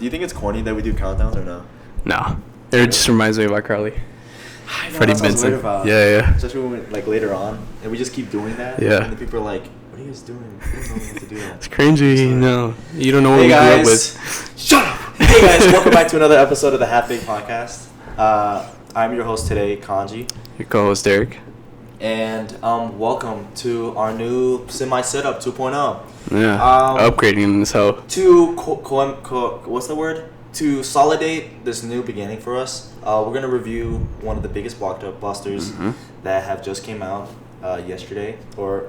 Do you think it's corny that we do countdowns or no? No. It just reminds me of iCarly. I know, Freddie that's what I was Benson. worried about. Yeah. Especially when we, like later on, and we just keep doing that. Yeah. And the people are like, "What are you guys doing? You don't know what to do that." It's cringy. No. You don't know what Hey we grew up guys, with. shut up. Hey guys, welcome back to another episode of the Half Big Podcast. I'm your host today, Kanji. Your co-host, Erik. And welcome to our new semi setup 2.0. Yeah. Upgrading this hoe. What's the word? To consolidate this new beginning for us, we're gonna review one of the biggest blockbusters that have just came out yesterday, or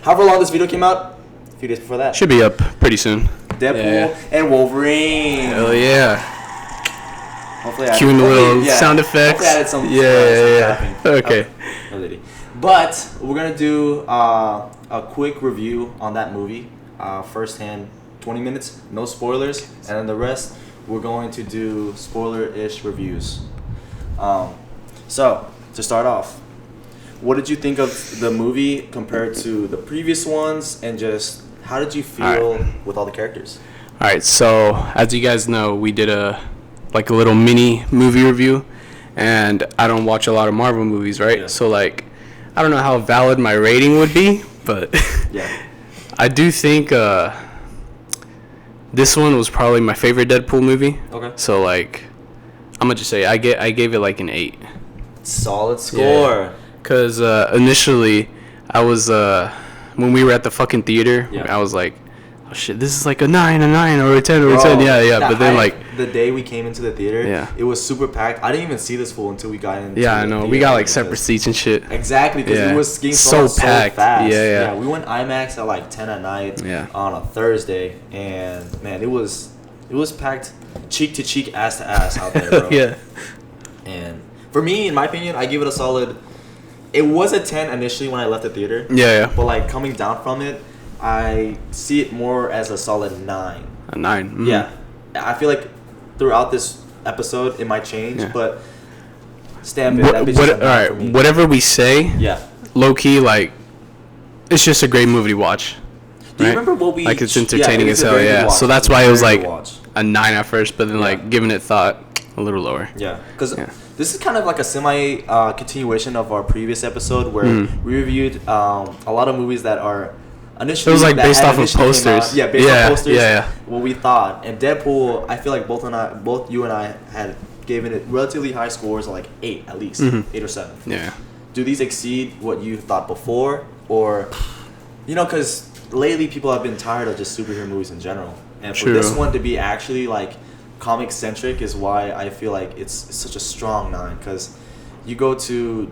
however long this video came out, a few days before that. Should be up pretty soon. Deadpool and Wolverine. Hell yeah. Hopefully, Cueing the little sound effects. Hopefully I added some. Yeah. Okay. But we're gonna do a quick review on that movie, firsthand, 20 minutes, no spoilers, and then the rest we're going to do spoiler-ish reviews. So to start off, what did you think of the movie compared to the previous ones, and just how did you feel with all the characters? All right. So as you guys know, we did a little mini movie review, and I don't watch a lot of Marvel movies, right? Yeah. So I don't know how valid my rating would be, but Yeah. I do think this one was probably my favorite Deadpool movie. Okay. So I'm gonna just say I gave it an 8. Solid score. Yeah. Cause initially I was when we were at the fucking theater, I was like, oh shit, this is a 9 or a 10 or a 10. Yeah. But then the day we came into the theater, Yeah. it was super packed. I didn't even see this fool until we got in. Yeah, I know. We got separate seats and shit. Exactly, because Yeah. it was getting So so packed. fast. Yeah. We went IMAX at 10 at night on a Thursday, and man, it was packed cheek to cheek, ass to ass out there, bro. Yeah. And for me, in my opinion, I give it a solid. It was a 10 initially when I left the theater. Yeah. But coming down from it, I see it more as a solid 9. A 9. Mm-hmm. Yeah, I feel like throughout this episode it might change, but stamp it. That bitch is a 9 for me. Whatever we say, low key, it's just a great movie to watch. Do you remember what we? It's entertaining as hell. Yeah, so that's why it was a 9 at first, but then giving it thought, a little lower. Yeah, because this is kind of a semi continuation of our previous episode where we reviewed a lot of movies that are. Initially, it was based off of posters. Based off posters. Yeah. What we thought, and Deadpool, I feel like both you and I had given it relatively high scores, 8 at least, 8 or 7. Yeah. Do these exceed what you thought before, or because lately people have been tired of just superhero movies in general, and for this one to be actually comic centric is why I feel like it's such a strong 9. Because you go to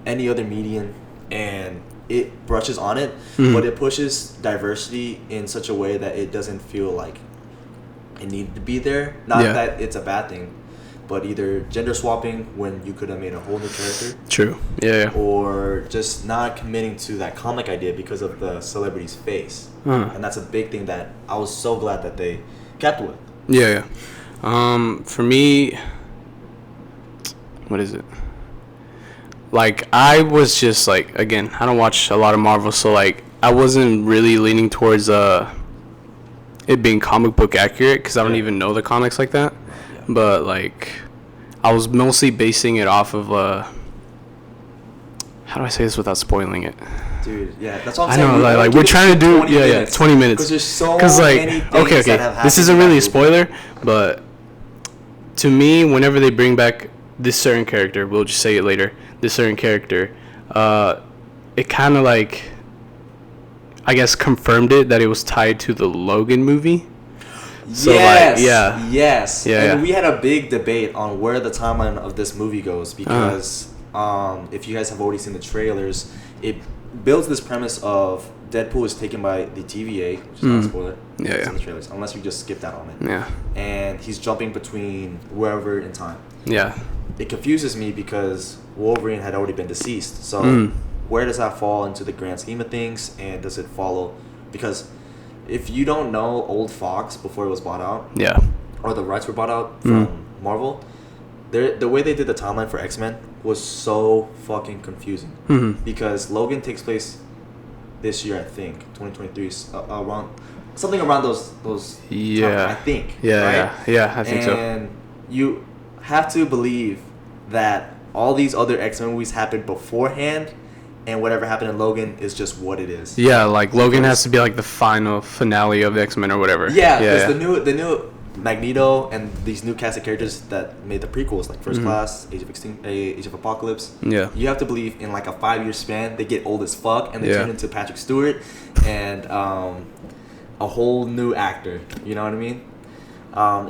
any other medium and it brushes on it, but it pushes diversity in such a way that it doesn't feel like it needed to be there. Not that it's a bad thing, but either gender swapping when you could have made a whole new character. True. Yeah. Or just not committing to that comic idea because of the celebrity's face. And that's a big thing that I was so glad that they kept with. Yeah. For me, what is it? I was just again, I don't watch a lot of Marvel, so I wasn't really leaning towards it being comic book accurate because I don't even know the comics like that. Yeah. But I was mostly basing it off of how do I say this without spoiling it? Dude, yeah, that's what I'm saying. I know, we're trying to do 20 minutes. Because there's so many things that have happened. This isn't really a spoiler, but to me, whenever they bring back this certain character, we'll just say it later. This certain character, it kind of I guess confirmed it that it was tied to the Logan movie. So yes. And we had a big debate on where the timeline of this movie goes because if you guys have already seen the trailers, it builds this premise of Deadpool is taken by the TVA, which is not a spoiler. It's in the trailers, unless you just skipped out on it. Yeah. And he's jumping between wherever in time. Yeah. It confuses me because Wolverine had already been deceased. So where does that fall into the grand scheme of things, and does it follow? Because if you don't know old Fox before it was bought out, or the rights were bought out from Marvel, the way they did the timeline for X-Men was so fucking confusing. Because Logan takes place this year, I think, 2023, around something around those. Yeah, I think. Yeah, right? I think so. And you have to believe that all these other X-Men movies happened beforehand, and whatever happened in Logan is just what it is. Yeah, like Logan has to be like the final finale of X-Men or whatever. Yeah, because the new Magneto and these new cast of characters that made the prequels, like First Class, Age of Apocalypse. Yeah. You have to believe in like a 5-year span they get old as fuck and they turn into Patrick Stewart and a whole new actor. You know what I mean?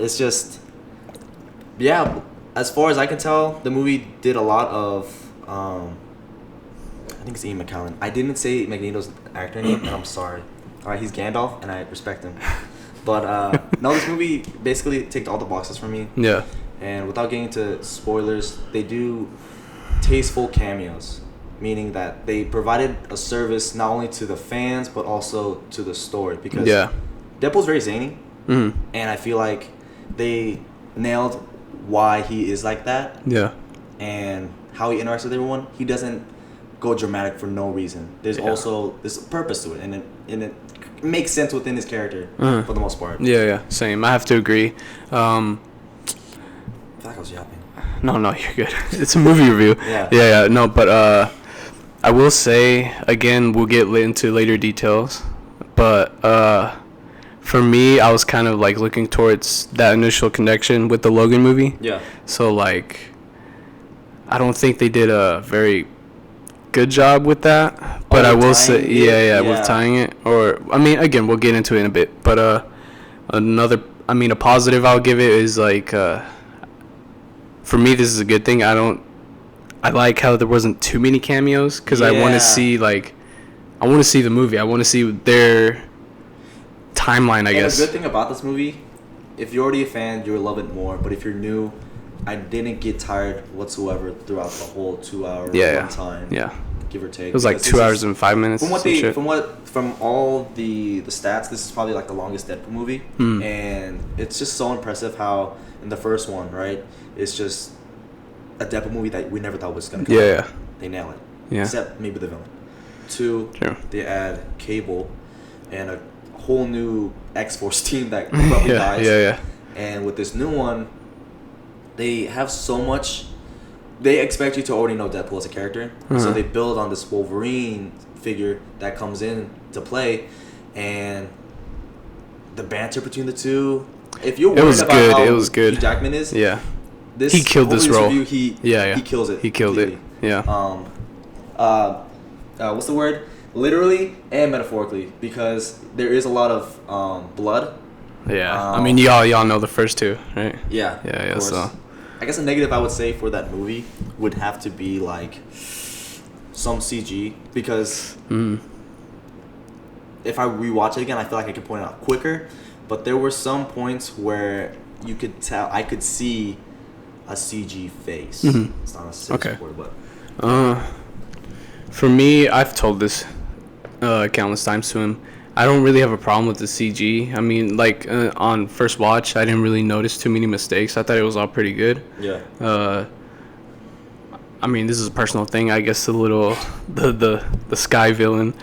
It's just, yeah. As far as I can tell, the movie did a lot of. I think it's Ian McKellen. I didn't say Magneto's actor name, and I'm sorry. All right, he's Gandalf, and I respect him. But no, this movie basically ticked all the boxes for me. Yeah. And without getting into spoilers, they do tasteful cameos, meaning that they provided a service not only to the fans but also to the story. Because Deadpool's very zany, and I feel like they nailed why he is like that. Yeah. And how he interacts with everyone. He doesn't go dramatic for no reason. There's also a purpose to it, and it makes sense within his character for the most part. Yeah, same. I have to agree. I feel like I was yapping. No, you're good. It's a movie review. Yeah. No, but I will say again, we'll get into later details. But for me, I was kind of like looking towards that initial connection with the Logan movie. Yeah. So like, I don't think they did a very good job with that, but I will say with tying it, or I mean, again, we'll get into it in a bit, but a positive I'll give it is like for me this is a good thing. I like how there wasn't too many cameos because I want to see the movie. I want to see their timeline, I guess. The good thing about this movie, if you're already a fan, you'll love it more, but if you're new, I didn't get tired whatsoever throughout the whole 2-hour runtime. Yeah. Give or take. It was like 2 hours and 5 minutes. From all the stats, this is probably like the longest Deadpool movie, and it's just so impressive how in the first one, right, it's just a Deadpool movie that we never thought was gonna come out. Yeah. They nail it. Yeah. Except maybe the villain. 2, True. They add Cable and a whole new X-Force team that probably dies. Yeah. And with this new one, they have so much. They expect you to already know Deadpool as a character, so they build on this Wolverine figure that comes in to play, and the banter between the two. If you're worried about how Hugh Jackman is, he killed this role. Review, he kills it. He killed it. Yeah. What's the word? Literally and metaphorically, because there is a lot of blood. Yeah. I mean, y'all know the first two, right? Yeah. Yeah. So. I guess a negative I would say for that movie would have to be like some CG, because if I rewatch it again, I feel like I could point it out quicker. But there were some points where you could tell, I could see a CG face. It's not necessarily supported, but for me, I've told this countless times to him. I don't really have a problem with the CG. I mean, like on first watch, I didn't really notice too many mistakes. I thought it was all pretty good. Yeah. I mean, this is a personal thing. I guess the Sky villain,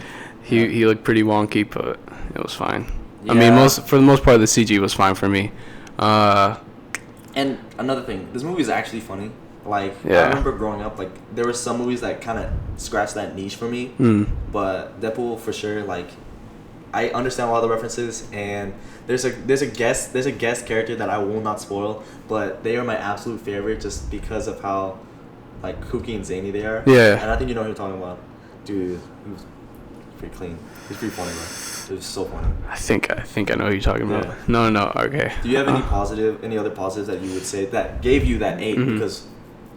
he looked pretty wonky, but it was fine. Yeah. I mean, for the most part, the CG was fine for me. And another thing, this movie is actually funny. Like, I remember growing up, like, there were some movies that kind of scratched that niche for me. But Deadpool, for sure, like, I understand a lot of the references, and there's a guest character that I will not spoil, but they are my absolute favorite just because of how, like, kooky and zany they are. Yeah. And I think you know who you're talking about. Dude, he was pretty clean. He's pretty funny, bro. It was so funny. I think I know who you're talking about. Yeah. No, okay. Do you have any other positives that you would say that gave you that 8? Because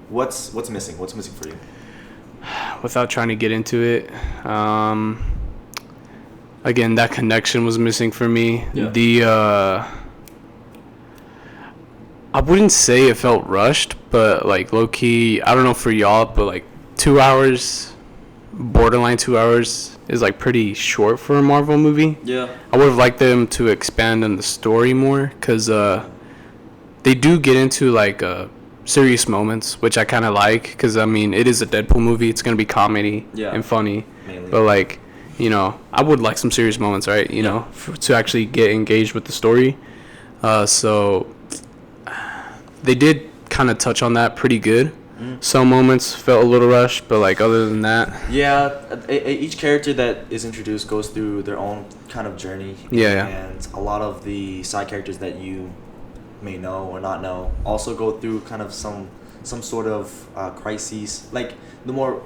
what's missing? What's missing for you? Without trying to get into it, again, that connection was missing for me. Yeah. I wouldn't say it felt rushed, but like low key, I don't know for y'all, but like 2 hours, borderline 2 hours is like pretty short for a Marvel movie. Yeah. I would have liked them to expand on the story more, because they do get into like serious moments, which I kind of like, because I mean, it is a Deadpool movie. It's going to be comedy and funny. Mainly. But like, you know, I would like some serious moments, right? You know, to actually get engaged with the story. So they did kind of touch on that pretty good. Some moments felt a little rushed, but like other than that, each character that is introduced goes through their own kind of journey. And a lot of the side characters that you may know or not know also go through kind of some sort of crises. Like the more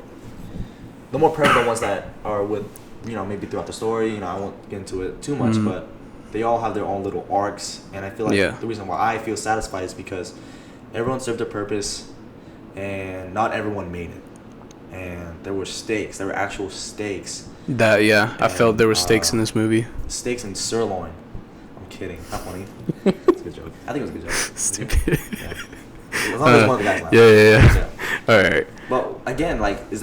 prevalent ones that are with, you know, maybe throughout the story. You know, I won't get into it too much, but they all have their own little arcs, and I feel like the reason why I feel satisfied is because everyone served their purpose. And not everyone made it, and there were stakes. There were actual stakes. I felt there were stakes in this movie. Stakes in sirloin. I'm kidding. Not funny. It's a good joke. I think it was a good joke. Stupid. Yeah. As long as one of the guys laughed. Yeah. All right. But again, like, is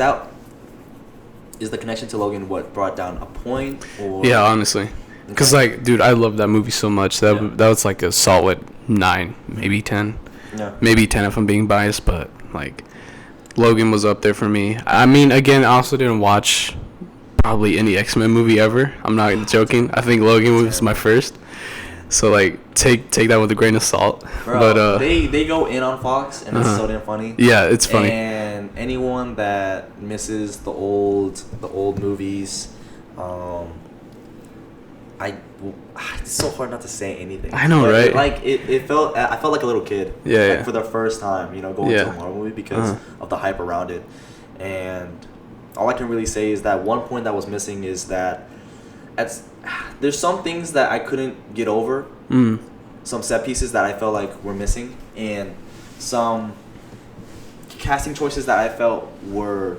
the connection to Logan what brought down a point? Or? Yeah, honestly, because like, dude, I love that movie so much. That was like a solid 9, maybe 10. Yeah. Maybe 10 if I'm being biased, but like Logan was up there for me. I mean, again, I also didn't watch probably any X-Men movie ever. I'm not joking. I think Logan was my first. So like take that with a grain of salt. Bro, but they go in on Fox, and it's so damn funny. Yeah, it's funny. And anyone that misses the old movies, it's so hard not to say anything. I know, right? I felt like a little kid. Yeah. For the first time, you know, going to a Marvel movie because of the hype around it. And all I can really say is that one point that was missing is that there's some things that I couldn't get over. Some set pieces that I felt like were missing, and some casting choices that I felt were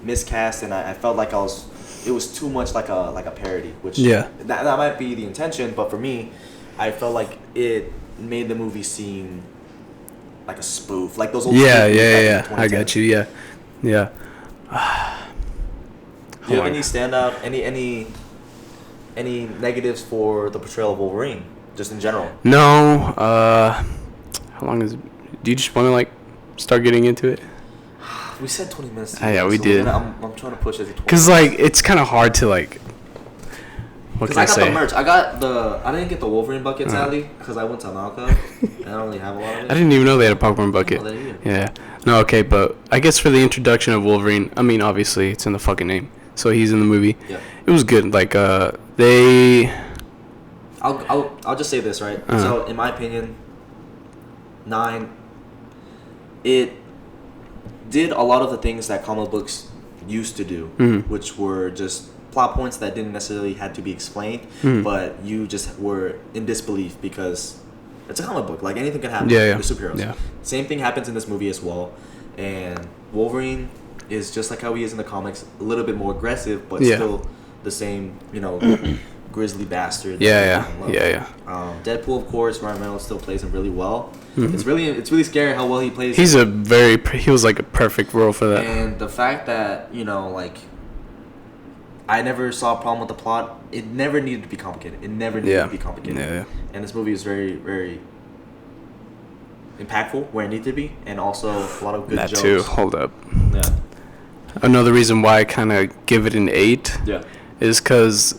miscast, and I felt like it was too much like a parody, which that might be the intention, but for me, I felt like it made the movie seem like a spoof, like those old I got you. Yeah. Do you have any standout, any negatives for the portrayal of Wolverine, just in general? No. How long is it? Do you just want to like start getting into it? We said 20 minutes. Yeah, we did. I'm trying to push it to 20. Cause like it's kind of hard to like. What can I say? I got the merch. I didn't get the Wolverine bucket sadly because I went to Malca and I don't really have a lot of it. I didn't even know they had a popcorn bucket. Yeah. No, okay, but I guess for the introduction of Wolverine, I mean, obviously it's in the fucking name, so he's in the movie. Yeah. It was good. Like they. I'll just say this, right? So in my opinion, 9. It did a lot of the things that comic books used to do, which were just plot points that didn't necessarily had to be explained, but you just were in disbelief because it's a comic book. Like anything can happen. They're superheroes. Yeah. Same thing happens in this movie as well. And Wolverine is just like how he is in the comics, a little bit more aggressive, but still the same, you know, grizzly bastard. Deadpool, of course, Ryan Reynolds still plays him really well. It's really scary how well he plays. He was like a perfect role for that. And the fact that, you know, like, I never saw a problem with the plot. It never needed to be complicated. And this movie is very, very impactful where it needed to be, and also a lot of good jokes. That too. Hold up. Yeah. Another reason why I kind of give it an 8 is because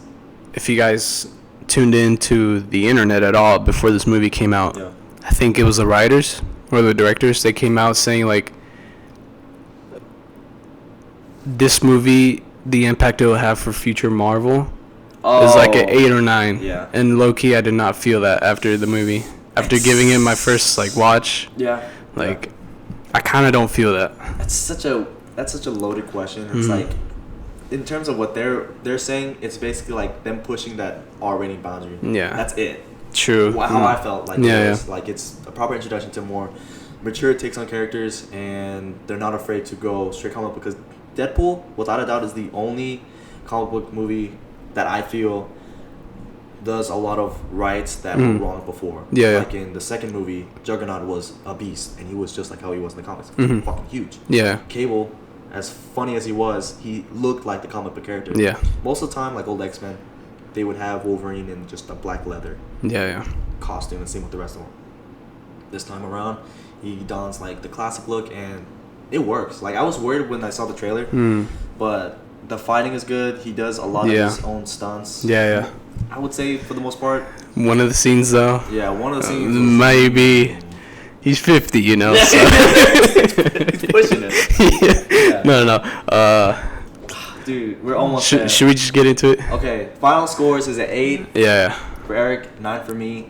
if you guys tuned into the internet at all before this movie came out, I think it was the writers or the directors, they came out saying like this movie, the impact it will have for future Marvel is like an 8 or 9. Yeah. And low-key, I did not feel that after the movie. After giving it my first like watch. Yeah. Like I kind of don't feel that. That's such a loaded question. It's like, in terms of what they're saying, it's basically like them pushing that R rating boundary. Yeah. That's it. True. How I felt like it was. Like it's a proper introduction to more mature takes on characters, and they're not afraid to go straight comic book, because Deadpool, without a doubt, is the only comic book movie that I feel does a lot of rights that were wrong before. Yeah. Like in the second movie, Juggernaut was a beast, and he was just like how he was in the comics. Fucking huge. Yeah. Cable, as funny as he was, he looked like the comic book character. Yeah. Most of the time, like old X-Men, they would have Wolverine in just a black leather costume, and same with the rest of them. This time around, he dons like the classic look, and it works. Like I was worried when I saw the trailer, but The fighting is good. He does a lot of his own stunts. Yeah. I would say for the most part. One of the scenes though. Yeah, one of the scenes. Maybe he's 50, you know. So. He's pushing it. Yeah. No. Dude, we're almost there. Should we just get into it? Okay, final scores is at 8. Yeah. For Eric, 9 for me.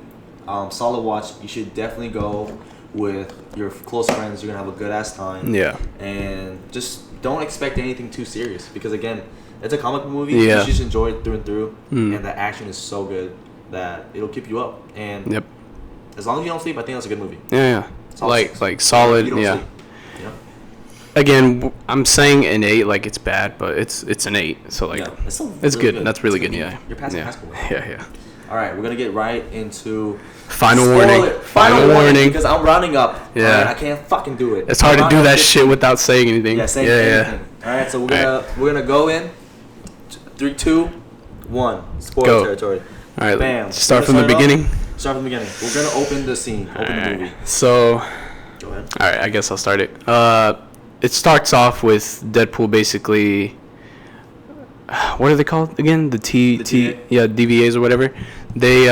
Solid watch. You should definitely go with your close friends. You're gonna have a good ass time. Yeah. And just don't expect anything too serious because again, it's a comic book movie. Yeah. You should just enjoy it through and through. And the action is so good that it'll keep you up. And as long as you don't sleep, I think that's a good movie. Yeah. Solid like solid. Sleep, yeah. sleep, you know? Again, I'm saying an 8 like it's bad, but it's an 8. So like it's really good. That's really good. Yeah. You're passing high school. Yeah. All right, we're gonna get right into final warning. Final warning because I'm rounding up. Yeah. Right? I can't fucking do it. It's hard to do that shit without saying anything. Yeah, saying anything. All right, so we're gonna go in 3, 2, 1. Spoiler territory. All right. Bam. Start from the beginning. Start from the beginning. We're gonna open the scene. Open the movie. So. Go ahead. All right, I guess I'll start it. It starts off with Deadpool basically. What are they called again? The DVAs or whatever. They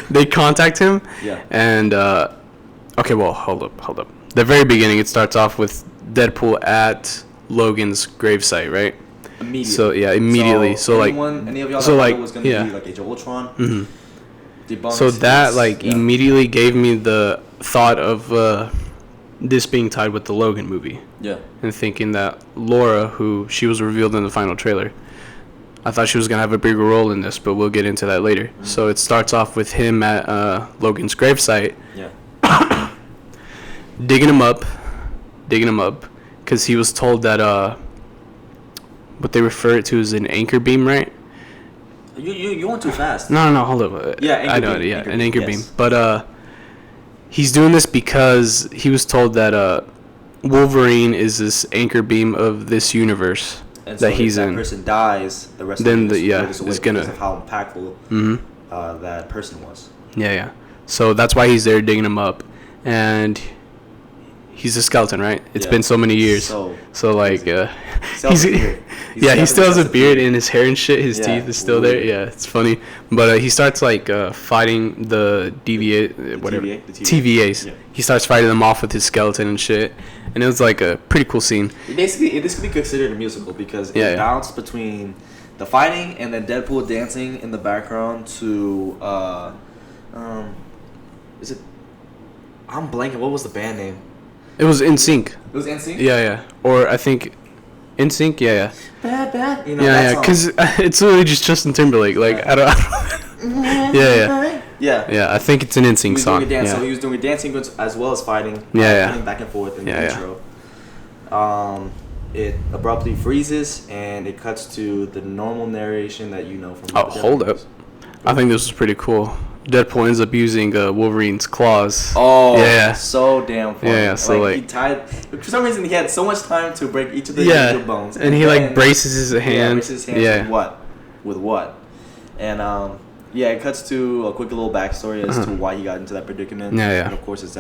they contact him. Yeah. And okay, well, hold up. The very beginning, it starts off with Deadpool at Logan's gravesite, right? Immediately. So yeah, immediately. So like, any of y'all so that like, thought it was gonna be like Age of Ultron. Mm-hmm. So that like immediately gave me the thought of this being tied with the Logan movie. Yeah. And thinking that Laura, who she was revealed in the final trailer, I thought she was going to have a bigger role in this, but we'll get into that later. Mm-hmm. So it starts off with him at Logan's gravesite. Yeah. digging him up, because he was told that what they refer to as an anchor beam, right? You went too fast. No, hold up. Yeah, anchor I know beam, it. Yeah, anchor an beam, anchor yes. beam. But he's doing this because he was told that Wolverine is this anchor beam of this universe and that so he's if that in. person dies, the rest Then of the is gonna because of how impactful that person was. Yeah. So that's why he's there digging him up, and he's a skeleton, right? It's been so many years. So like, he still has a beard and his hair and shit. His teeth is still there. Yeah, it's funny. But he starts like fighting the TVAs. Yeah. He starts fighting them off with his skeleton and shit, and it was like a pretty cool scene. Basically, this could be considered a musical because it bounced between the fighting and then Deadpool dancing in the background to is it? I'm blanking. What was the band name? It was NSYNC. It was NSYNC? Yeah. Or I think NSYNC, yeah. Bad. You know, yeah, because it's literally just Justin Timberlake. Like, I don't. Yeah, I think it's an NSYNC song. So he was doing a dance sequence as well as fighting. Running back and forth in the intro. It abruptly freezes and it cuts to the normal narration that you know from. Oh, hold up! I think this was pretty cool. Deadpool ends up using Wolverine's claws. Oh, yeah. So damn funny. Yeah, so like he tied. For some reason, he had so much time to break each of the individual bones. And he like braces his hands. With what? And it cuts to a quick little backstory as to why he got into that predicament. Yeah. And of course, it's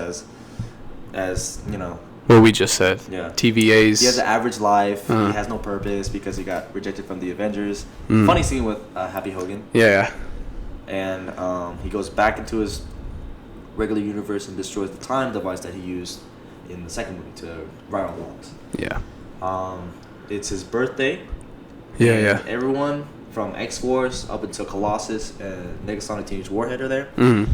as you know. What we just said. Yeah. TVAs. He has an average life. He has no purpose because he got rejected from the Avengers. Funny scene with Happy Hogan. Yeah. And he goes back into his regular universe and destroys the time device that he used in the second movie to right on wrongs. Yeah. It's his birthday. Yeah. Everyone from X-Force up until Colossus and Negasonic Teenage Warhead are there. And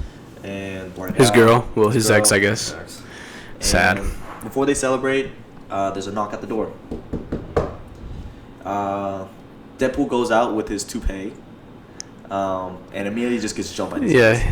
his girl. Well, his ex, I guess. Sad. Before they celebrate, there's a knock at the door. Deadpool goes out with his toupee. And immediately just gets jumped by these guys.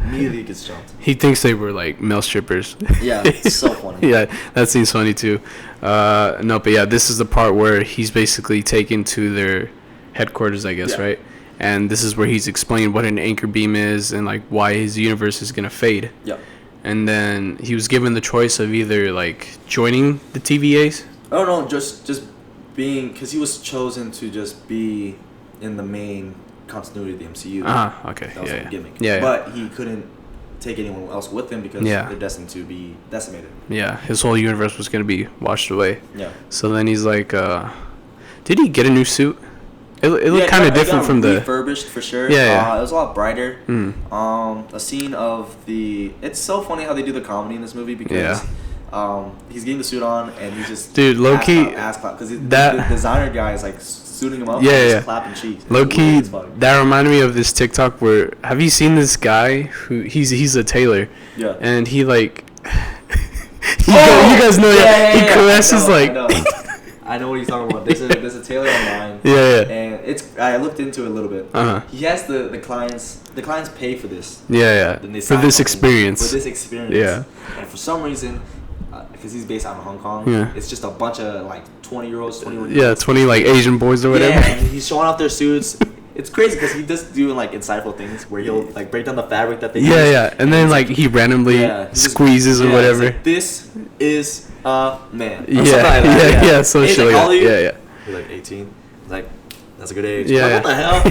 Immediately gets jumped. He thinks they were like male strippers. Yeah, it's so funny. Yeah, that seems funny too. This is the part where he's basically taken to their headquarters, I guess, right? And this is where he's explained what an anchor beam is and like why his universe is gonna fade. Yeah. And then he was given the choice of either like joining the TVAs. Oh no, just being, because he was chosen to just be in the main continuity of the MCU. Okay. That was a gimmick. Yeah. But he couldn't take anyone else with him because they're destined to be decimated. Yeah, his whole universe was gonna be washed away. Yeah. So then he's like, Did he get a new suit? It looked kind of different from the refurbished for sure. Yeah. It was a lot brighter. A scene of the. It's so funny how they do the comedy in this movie because. He's getting the suit on and he just low key because the designer guy is like suiting him up. Yeah. Clapping cheeks. Low key, that reminded me of this TikTok where have you seen this guy who he's a tailor? Yeah. And he like. You guys know that he caresses I know what he's talking about. There's a tailor online. Yeah. And I looked into it a little bit. He has the clients pay for this. Yeah. For this experience. Yeah. And for some reason, because he's based out of Hong Kong, it's just a bunch of like 20-year-olds, 21-year-olds. Yeah, 20 like Asian boys or whatever. Yeah, and he's showing off their suits. It's crazy because he does do like insightful things where he'll like break down the fabric that they use. Yeah, and then like he randomly squeezes or whatever. Like, this is man. Socially. Yeah. You're like 18. It's like that's a good age. Yeah. What the hell?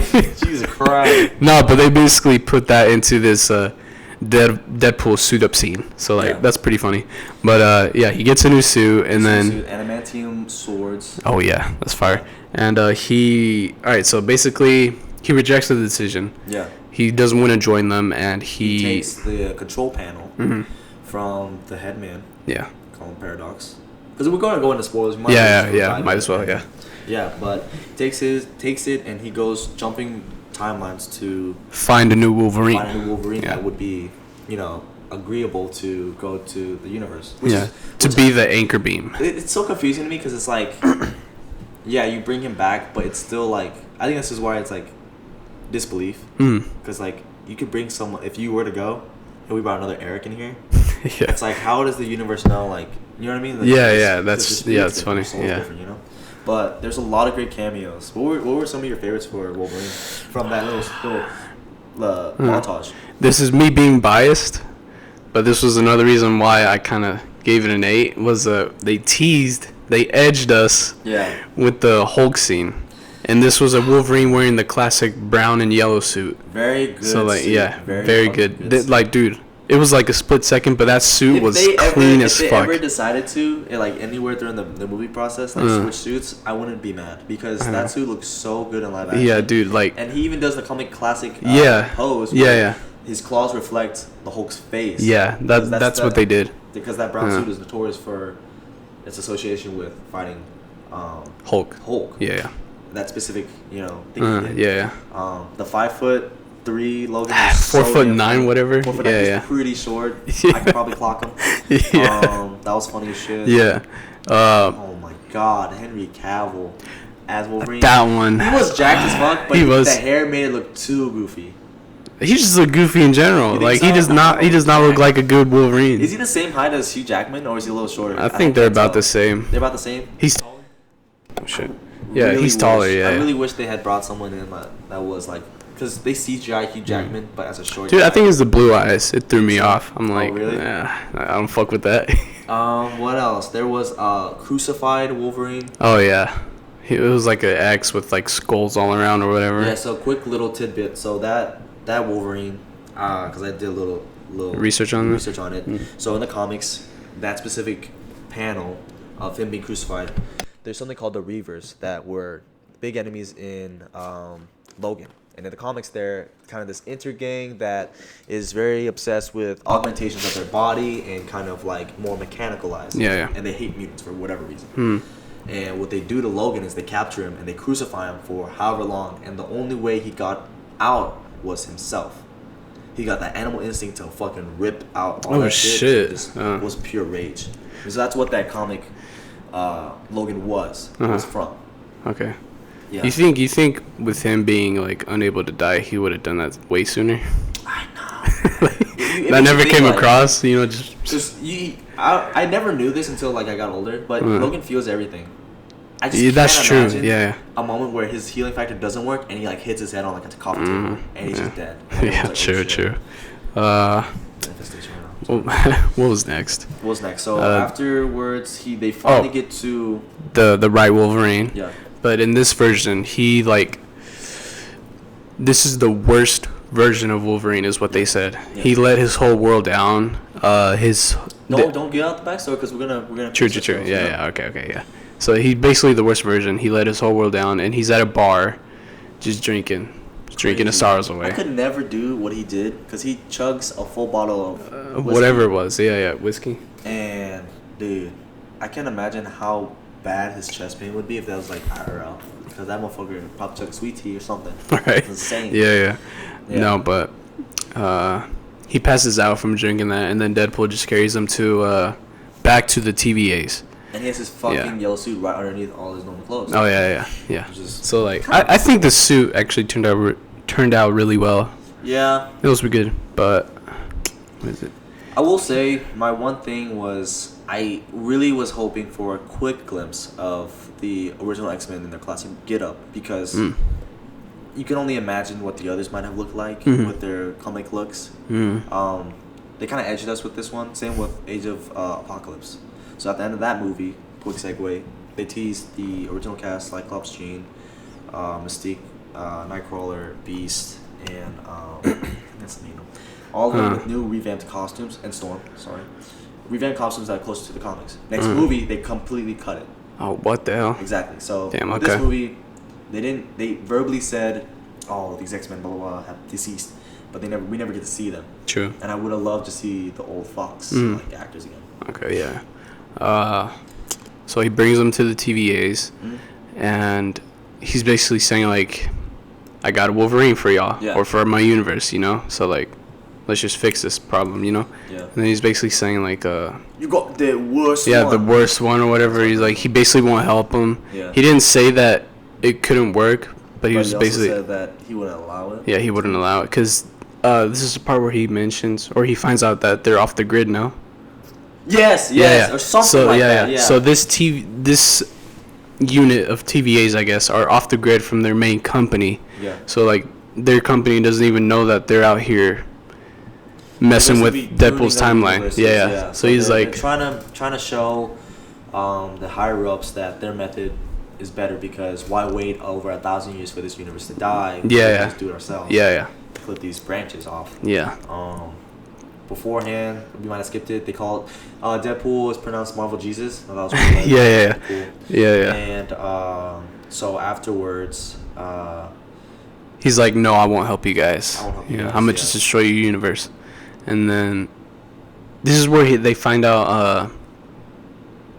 Jesus Christ. No, but they basically put that into this Deadpool suit up scene. So like that's pretty funny. But he gets a new suit and then adamantium swords. Oh yeah, that's fire. And so basically he rejects the decision. Yeah. He doesn't want to join them and he takes the control panel from the headman. Yeah. Call him Paradox. Because we're going to go into spoilers. Might as well. Yeah, but takes it and he goes jumping timelines to find a new Wolverine. That would be, agreeable to go to the universe. To be the anchor beam. It's so confusing to me because it's like, you bring him back, but it's still like, I think this is why it's like disbelief. Because like you could bring someone, if you were to go, and we brought another Erik in here. It's like, how does the universe know? Like, you know what I mean? Like, that's funny. Different, But there's a lot of great cameos. What were some of your favorites for Wolverine from that little montage? This is me being biased, but this was another reason why I kind of gave it an 8. Was they edged us with the Hulk scene, and this was a Wolverine wearing the classic brown and yellow suit. Very good. So like very good. Like dude. It was like a split second, but that suit was clean as fuck. If they ever decided to, like anywhere during the movie process, like switch suits, I wouldn't be mad because that suit looks so good in live action. Yeah, dude, like. And he even does the comic classic pose. Yeah. His claws reflect the Hulk's face. Yeah, that's what they did. Because that brown suit is notorious for its association with fighting Hulk. Yeah. That specific, thing he did. Yeah. The 5'3" Logan is 4'9", whatever. 4'9", he's pretty short. I could probably clock him. That was funny as shit. Yeah. Oh my God, Henry Cavill as Wolverine. That one. He was jacked as fuck, but the hair made it look too goofy. He just look goofy in general. Like he does not look like a good Wolverine. Is he the same height as Hugh Jackman, or is he a little shorter? I think they're about the same. They're about the same. He's taller. Oh shit. Yeah, he's taller. Yeah. I really wish they had brought someone in that was like. Because they CGI Hugh Jackman, but as a short dude, guy. I think it's the blue eyes. It threw me off. I'm like, really? I don't fuck with that. What else? There was Crucified Wolverine. Oh, yeah. It was like an X with like skulls all around or whatever. Yeah, so quick little tidbit. So that Wolverine, because I did a little research on it. So in the comics, that specific panel of him being crucified, there's something called the Reavers that were big enemies in Logan. And in the comics, they're kind of this intergang that is very obsessed with augmentations of their body and kind of like more mechanicalized. Yeah. And they hate mutants for whatever reason. And what they do to Logan is they capture him and they crucify him for however long. And the only way he got out was himself. He got that animal instinct to fucking rip out all that shit. It was pure rage. So that's what that comic Logan was from. Okay. Yeah. You think with him being like unable to die, he would have done that way sooner? I know. That never came across, I never knew this until like I got older, but Logan feels everything. I just that's can't true. imagine Yeah. a moment where his healing factor doesn't work and he like hits his head on like a coffee table and he's just dead. Like, true. What was next? So afterwards, they finally get to the right Wolverine. Yeah. But in this version, this is the worst version of Wolverine, is what they said. Yeah. He let his whole world down. Don't get out the backstory because we're gonna. True. Yeah. Okay. Yeah. So he's basically the worst version. He let his whole world down, and he's at a bar, just drinking his sorrows away. I could never do what he did because he chugs a full bottle of whatever it was. Yeah, whiskey. And dude, I can't imagine how bad his chest pain would be if that was like IRL. Because that motherfucker probably took sweet tea or something. Right. It's insane. Yeah. No, but he passes out from drinking that, and then Deadpool just carries him to back to the TVAs. And he has his fucking yellow suit right underneath all his normal clothes. Oh yeah. So like, I think the suit actually turned out really well. Yeah. It was good, but what is it? I will say my one thing was I really was hoping for a quick glimpse of the original X-Men in their classic get-up because you can only imagine what the others might have looked like with their comic looks. They kind of edged us with this one. Same with Age of Apocalypse. So at the end of that movie, quick segue, they teased the original cast: Cyclops, Jean, Mystique, Nightcrawler, Beast, and that's the name. All of them with new revamped costumes, and Storm. Sorry, revamped costumes that are closer to the comics. Next movie, they completely cut it. Oh, what the hell? Exactly. So damn, this movie, they verbally said, "Oh, these X-Men, blah blah blah, have deceased," but we never get to see them. True. And I would have loved to see the old Fox like actors again. Okay, yeah. So he brings them to the TVAs, and he's basically saying like, "I got a Wolverine for y'all, or for my universe, you know. So like, let's just fix this problem, you know." Yeah. And then he's basically saying like, "You got the worst one." Yeah, the worst one or whatever. He's like, he basically won't help him. Yeah. He didn't say that it couldn't work, but he was basically said that he wouldn't allow it. Yeah, he wouldn't allow it because this is the part where he mentions or he finds out that they're off the grid now. Yes, or something that. Yeah. So this unit of TVAs, I guess, are off the grid from their main company. Yeah. So like their company doesn't even know that they're out here messing with Deadpool's timeline. Yeah. So he's like they're trying to show the higher ups that their method is better because why wait over 1,000 years for this universe to die? Yeah. Just do it ourselves. Yeah. Clip these branches off. Yeah. Beforehand, we might have skipped it. They call it Deadpool is pronounced Marvel Jesus. That was really Yeah. And so afterwards, he's like, "No, I won't help you guys. I'm gonna just destroy your universe." And then this is where they find out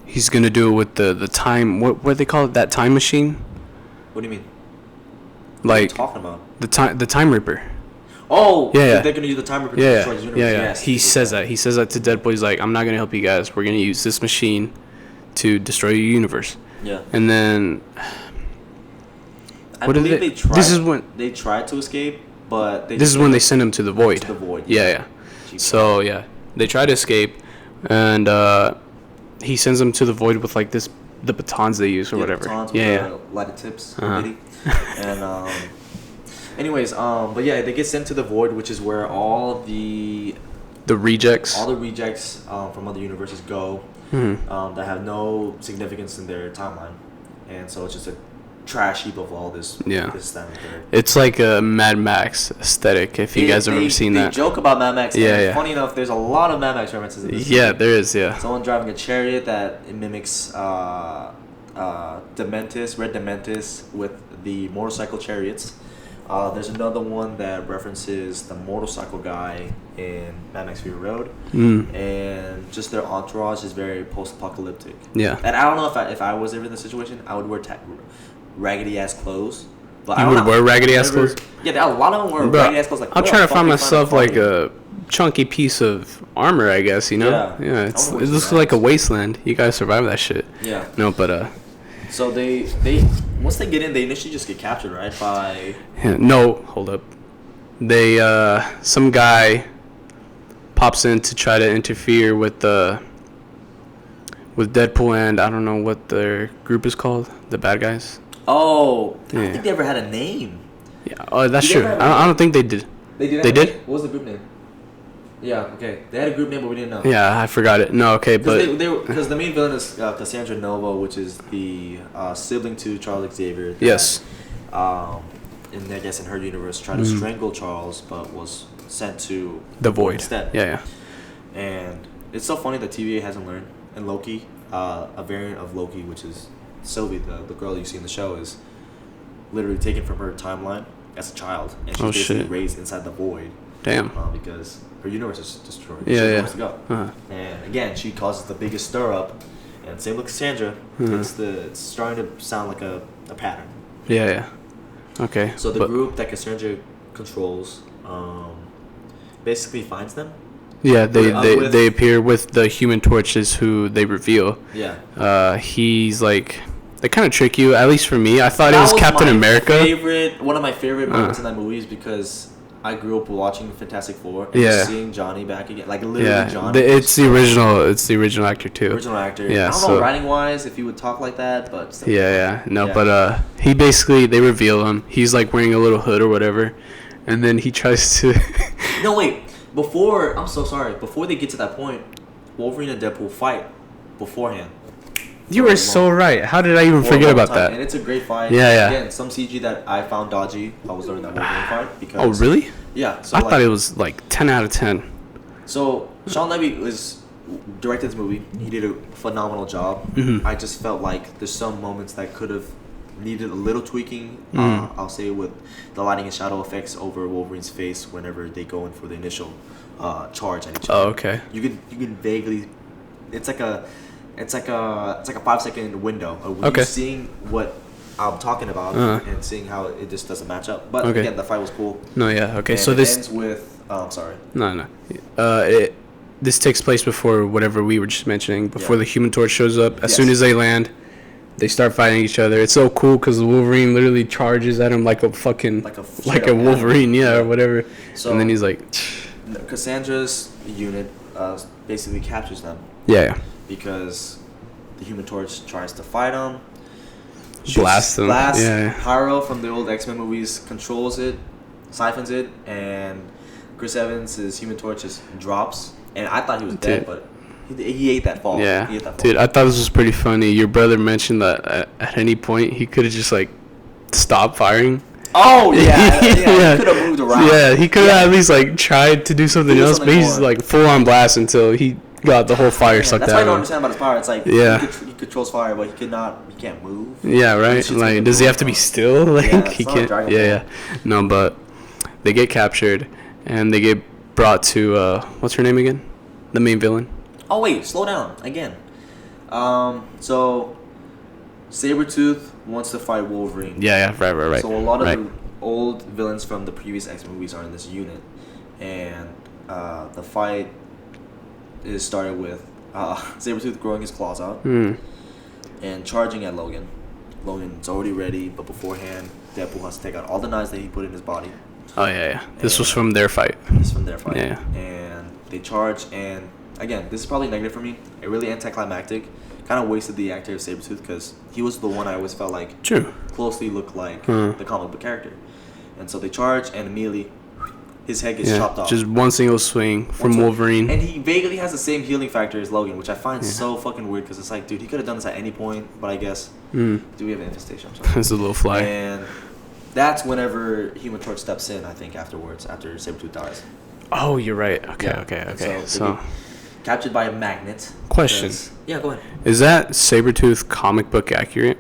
he's gonna do it with the time. What do they call it? That time machine? What do you mean? Like what are you talking about? The time ripper. Oh, yeah. They're gonna use the time ripper to destroy his universe. Yeah. Yes, he says that. He says that to Deadpool. He's like, "I'm not gonna help you guys. We're gonna use this machine to destroy your universe." Yeah. And then I believe they tried. This is when they tried to escape, but this is when they send him to the void. To the void. Yeah. So they try to escape, and he sends them to the void with like the batons they use or whatever. Batons with lighted tips. And anyways, but yeah, they get sent to the void, which is where all the rejects, from other universes go that have no significance in their timeline, and so it's just a trash heap of all this. This standard there. It's like a Mad Max aesthetic. If you guys have ever seen that, they joke about Mad Max. Yeah. Funny enough, there's a lot of Mad Max references in this. Yeah, movie. There is. Yeah. Someone driving a chariot that mimics Dementis, Red Dementis with the motorcycle chariots. There's another one that references the motorcycle guy in Mad Max Fury Road, and just their entourage is very post-apocalyptic. Yeah. And I don't know if I was ever in the situation, I would wear raggedy ass clothes. But you would wear raggedy ass clothes? Yeah, a lot of them wear raggedy ass clothes. Like, I'm trying to find myself like a chunky piece of armor, I guess. You know? Yeah. It looks like a wasteland. You gotta survive that shit. Yeah. No, but So they once they get in, they initially just get captured, right? By no, hold up. They some guy pops in to try to interfere with Deadpool and I don't know what their group is called, the bad guys. Oh, I don't think they ever had a name. Yeah, oh, that's true. I don't think they did. They did? What was the group name? Yeah, okay. They had a group name, but we didn't know. Yeah, I forgot it. No, okay, but because the main villain is Cassandra Nova, which is the sibling to Charles Xavier. Yes. And I guess in her universe, tried to strangle Charles, but was sent to the void instead. Yeah. And it's so funny that TVA hasn't learned. And Loki, a variant of Loki, which is Sylvie, the girl you see in the show, is literally taken from her timeline as a child, and she's basically raised inside the void. Damn. Because her universe is destroyed. Yeah, she yeah. wants to go. And again, she causes the biggest stir up. And same with Cassandra. It's starting to sound like a pattern. Yeah, yeah. Okay. So the group that Cassandra controls basically finds them. Yeah, they appear with the Human Torch is who they reveal. Yeah. He's like, they kind of trick you. At least for me, I thought it was Captain America. One of my favorite moments in that movie is because I grew up watching Fantastic Four and just seeing Johnny back again, like literally Johnny. It's the original actor too. Original actor. Yeah. I don't know writing wise if he would talk like that, but still. But he basically, they reveal him. He's like wearing a little hood or whatever, and then he tries to. No, wait. I'm so sorry. Before they get to that point, Wolverine and Deadpool fight beforehand. You were so right. How did I even forget about that? And it's a great fight. Yeah. Again, some CG that I found dodgy. I was during that Wolverine fight because. Oh really? Yeah. So I thought it was like 10 out of 10. So Sean Levy directed this movie. He did a phenomenal job. I just felt like there's some moments that could have needed a little tweaking. I'll say with the lighting and shadow effects over Wolverine's face whenever they go in for the initial charge at each other. Oh okay. You can vaguely. It's like a 5-second window of you seeing what I'm talking about and seeing how it just doesn't match up. But again, the fight was cool. No, yeah, okay. And so this ends with. Sorry. No. This takes place before whatever we were just mentioning. Before the Human Torch shows up. As soon as they land, they start fighting each other. It's so cool because Wolverine literally charges at him like a fucking like a Wolverine, or whatever. So, and then he's like. Cassandra's unit basically captures them. Yeah. Because the Human Torch tries to fight them. Blast them. Pyro from the old X-Men movies controls it, siphons it, and Chris Evans' Human Torch just drops. And I thought he was dead, but he ate that fall. Yeah. He ate that fall. Dude, I thought this was pretty funny. Your brother mentioned that at any point he could have just like stopped firing. Oh yeah, he could have moved around. Yeah, he could have at least like tried to do something else, but he's like full on blast until he got the whole fire sucked out. That's why I don't understand about his power. It's like he controls fire, but he can't move. Yeah, right. Like, does he have to be still? Like he can't. Yeah. No, but they get captured and they get brought to what's her name again? The main villain. Oh wait, slow down again. So Sabretooth wants to fight Wolverine. Yeah, right. So a lot of the old villains from the previous X-Men movies are in this unit, and the fight is started with Sabretooth growing his claws out and charging at Logan. Logan's already ready, but beforehand, Deadpool has to take out all the knives that he put in his body. Oh yeah. This was from their fight. Yeah. And they charge, and again, this is probably negative for me. It really anticlimactic. Kind of wasted the actor of Sabretooth because he was the one I always felt like closely looked like the comic book character. And so they charge, and immediately his head gets chopped off. Just one single swing from Wolverine. And he vaguely has the same healing factor as Logan, which I find so fucking weird because it's like, dude, he could have done this at any point, but I guess. Do we have an infestation? It's a little fly. And that's whenever Human Torch steps in, I think, after Sabretooth dies. Oh, you're right. Okay. So captured by a magnet. Question. Yeah, go ahead. Is that Sabretooth comic book accurate?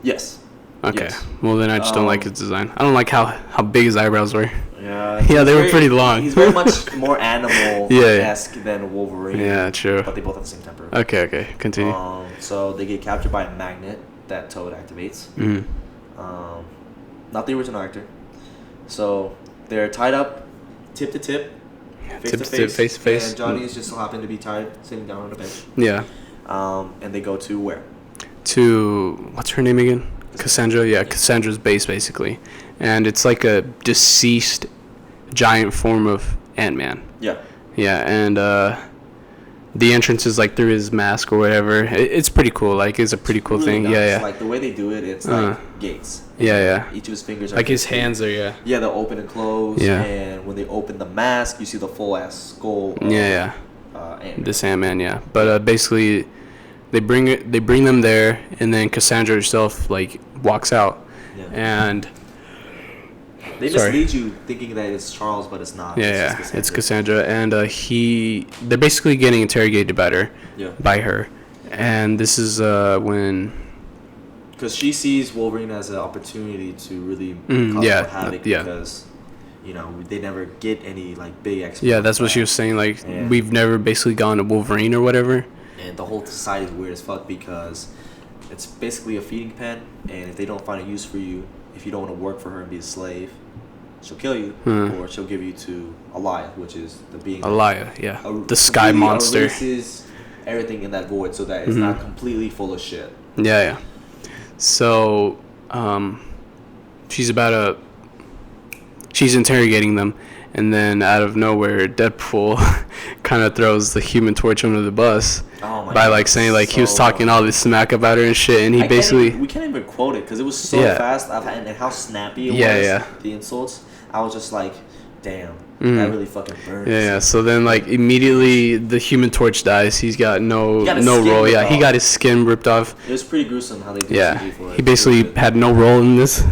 Yes. Okay. Yes. Well, then I just don't like his design. I don't like how big his eyebrows were. Yeah, they were pretty long. He's very much more animal-esque than Wolverine. Yeah, true. But they both have the same temper. Okay. Continue. So they get captured by a magnet that Toad activates. Not the original actor. So they're tied up, tip to tip, face to face. And Johnny is just so happened to be tied, sitting down on a bench. Yeah. And they go to where? To what's her name again? Cassandra. Yeah, Cassandra's base basically, and it's like a deceased giant form of Ant-Man. Yeah. Yeah, and the entrance is like through his mask or whatever. It's pretty cool. Like, it's a pretty cool thing. Nice. Yeah. Like the way they do it, it's like gates. Yeah. Each of his fingers are like his hands are. Yeah, they'll open and close. Yeah. And when they open the mask, you see the full ass skull. Yeah. Ant-Man. The Sandman. Yeah, but basically, they bring them there, and then Cassandra herself like walks out, and they mislead you thinking that it's Charles, but it's not. It's Cassandra, and they're basically getting interrogated by her, and this is when because she sees Wolverine as an opportunity to really cause havoc because they never get any like big X-Men. Yeah, that's what she was saying. Like we've never basically gone to Wolverine or whatever. And the whole society is weird as fuck because it's basically a feeding pen, and if they don't find a use for you, if you don't want to work for her and be a slave, she'll kill you, or she'll give you to Alaya, which is the being. Alaya, the sky monster. Erases everything in that void so that it's not completely full of shit. Yeah. So, she's interrogating them, and then out of nowhere, Deadpool kind of throws the Human Torch under the bus by like saying like he was talking all this smack about her and shit, and he we can't even quote it because it was so fast and how snappy it was. The insults, I was just like, damn, that really fucking burns. Yeah. So then like immediately the Human Torch dies. He's got no role. Yeah, he got his skin ripped off. It was pretty gruesome how they did CG for it. He basically had no role in this.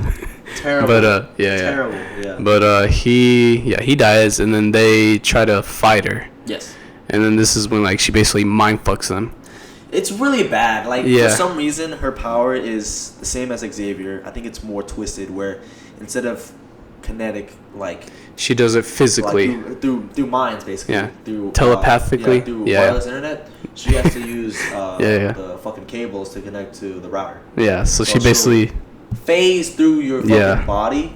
Terrible. But terrible. Yeah. But he dies, and then they try to fight her. Yes. And then this is when like she basically mind fucks them. It's really bad. Like for some reason, her power is the same as Xavier. I think it's more twisted, where instead of kinetic, like she does it physically, like through minds, basically. Yeah. Through telepathically. Through wireless internet. She has to use the fucking cables to connect to the router. Yeah. So she basically phase through your fucking body.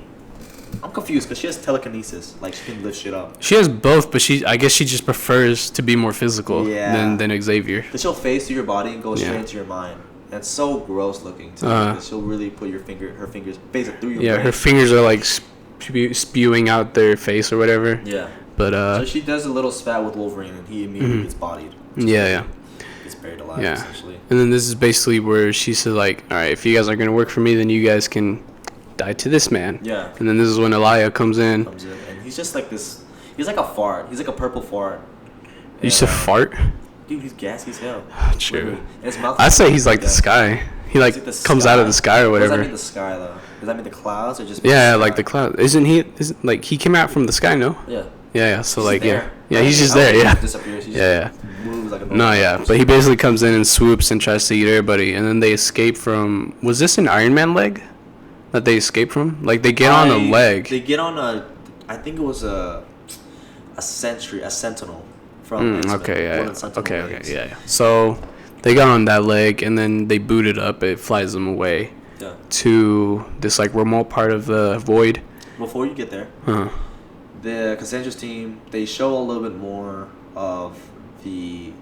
I'm confused because she has telekinesis. Like she can lift shit up. She has both, but I guess she just prefers to be more physical than Xavier. Because she'll phase through your body and go straight into your mind. And it's so gross looking to me because she'll really put her fingers phase it through your brain. Her fingers are like spewing out their face or whatever. Yeah. But so she does a little spat with Wolverine and he immediately gets bodied. Yeah. Gets buried alive essentially. And then this is basically where she said like, all right, if you guys are gonna work for me, then you guys can die to this man. Yeah. And then this is when Alaya comes in. And he's just like this. He's like a fart. He's like a purple fart. You said fart? Dude, he's gassy as hell. True. And his mouth. I'd say he's like the sky. He like comes out of the sky or whatever. What does that mean, the sky though? Does that mean the clouds or just? Yeah, like the clouds. Isn't like he came out from the sky? No. Yeah. Yeah. So like he's just there. Yeah. Disappears. Moves like a but he basically comes in and swoops and tries to eat everybody, and then they escape from. Was this an Iron Man leg that they escape from? Like they get on a leg. They get on I think it was a sentinel from. Okay. So they got on that leg, and then they boot it up. It flies them away to this like remote part of the void. Before you get there, the Cassandra's team, they show a little bit more of the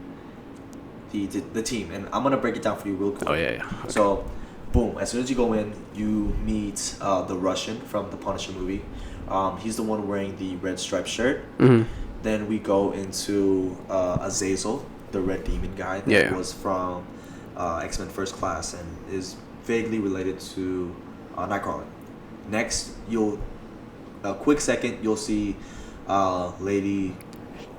team, and I'm gonna break it down for you real quick. Okay. So, boom! As soon as you go in, you meet the Russian from the Punisher movie. He's the one wearing the red striped shirt. Then we go into Azazel, the Red Demon guy that was from X-Men First Class and is vaguely related to Nightcrawler. Next, a quick second, you'll see Lady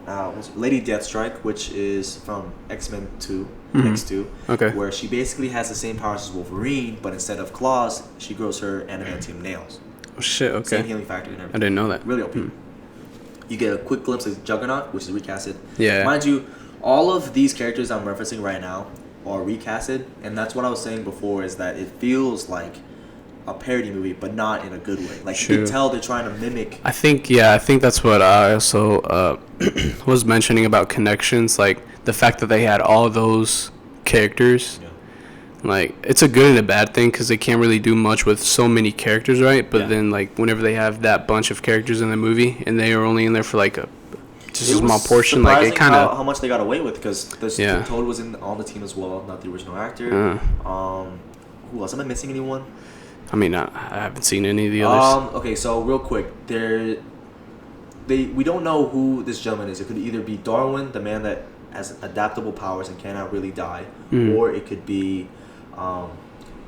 Deathstrike, which is from X-Men 2, X2, where she basically has the same powers as Wolverine, but instead of claws, she grows her adamantium nails. Oh shit! Okay. Same healing factor and everything. I didn't know that. Really OP. You get a quick glimpse of Juggernaut, which is recasted. Yeah. Mind you, all of these characters I'm referencing right now are recasted, and that's what I was saying before, is that it feels like a parody movie, but not in a good way. Like you can tell they're trying to mimic. I think that's what I also was mentioning about connections, like the fact that they had all those characters. Yeah. Like it's a good and a bad thing because they can't really do much with so many characters, right? But then like whenever they have that bunch of characters in the movie and they are only in there for like just a small portion, like it kind of how much they got away with because Toad was on the team as well, not the original actor. Who else? Am I missing anyone? I mean, I haven't seen any of the others. Okay, so real quick, we don't know who this gentleman is. It could either be Darwin, the man that has adaptable powers and cannot really die, or it could be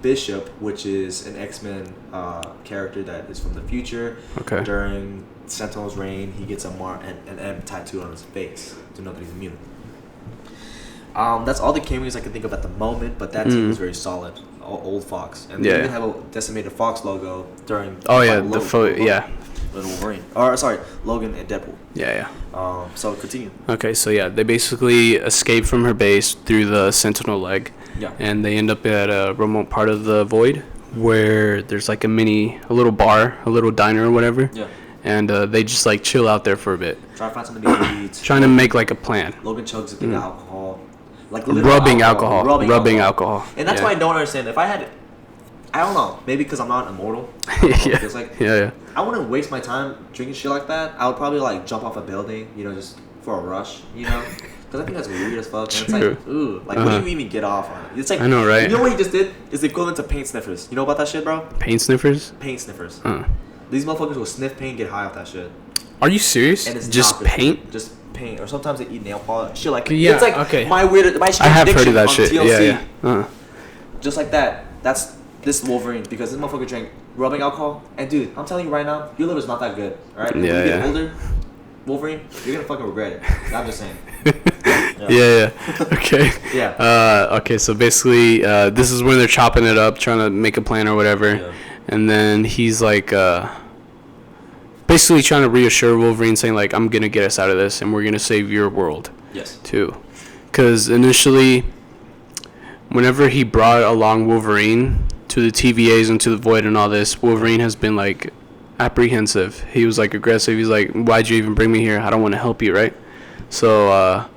Bishop, which is an X-Men character that is from the future. Okay. During Sentinel's reign, he gets an M tattooed on his face to know that he's immune. That's all the cameos I can think of at the moment, but that team is very solid. Old Fox, and they even have a decimated Fox logo during. Logan, Logan and Deadpool. Yeah. So continue. Okay, so they basically escape from her base through the Sentinel leg, Yeah. And they end up at a remote part of the void where there's like a little bar, a little diner or whatever. Yeah. And they just like chill out there for a bit. Try to find something to eat. Trying to make like a plan. Logan chugs a thing of alcohol. Like Rubbing alcohol. And that's why I don't understand. If I had, I don't know, maybe because I'm not immortal. Yeah. It's like, yeah. I wouldn't waste my time drinking shit like that. I would probably like jump off a building, you know, just for a rush, you know? Because I think that's weird as fuck. And it's like, ooh, like what do you even get off on? It's like, I know, right? You know what he just did? It's the equivalent to paint sniffers. You know about that shit, bro? Paint sniffers? Paint sniffers. These motherfuckers will sniff paint, get high off that shit. Are you serious? And it's just paint? Just paint. Or sometimes they eat nail polish. Shit like, yeah, it's like okay. my I have heard of that shit. TLC. Yeah. Just like that. That's this Wolverine, because this motherfucker drank rubbing alcohol. And dude, I'm telling you right now, your liver's not that good. Alright? When you get older, Wolverine, you're gonna fucking regret it. I'm just saying. Yeah. Okay. Yeah. Okay, so basically, this is when they're chopping it up, trying to make a plan or whatever. Yeah. And then he's like, basically trying to reassure Wolverine, saying like, I'm gonna get us out of this, and we're gonna save your world. Yes. Too. Because initially, whenever he brought along Wolverine to the TVAs and to the Void and all this, Wolverine has been like apprehensive. He was like aggressive. He's like, why'd you even bring me here? I don't want to help you, right? So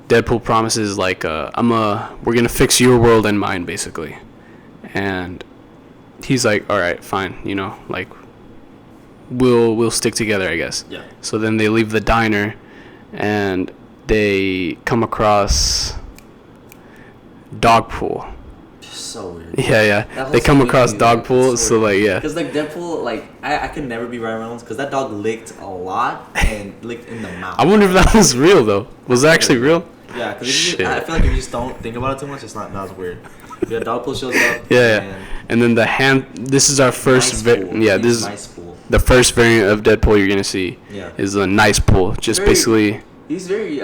Deadpool promises like, we're gonna fix your world and mine, basically. And he's like, all right, fine, you know, like we'll stick together, I guess. Yeah. So then they leave the diner, and they come across Dogpool. So weird. Yeah. They come across Dogpool, so like, yeah. Because like Deadpool, like I can never be Ryan Reynolds because that dog licked a lot and licked in the mouth. I wonder if that was real though. Was it actually real? Yeah, because I feel like if you just don't think about it too much, it's not as weird. Yeah, Dogpool shows up. Yeah. And then the hand. This is our first. This is nice pool. The first variant of Deadpool you're gonna see. Yeah. Is a nice pool. Just basically. He's very.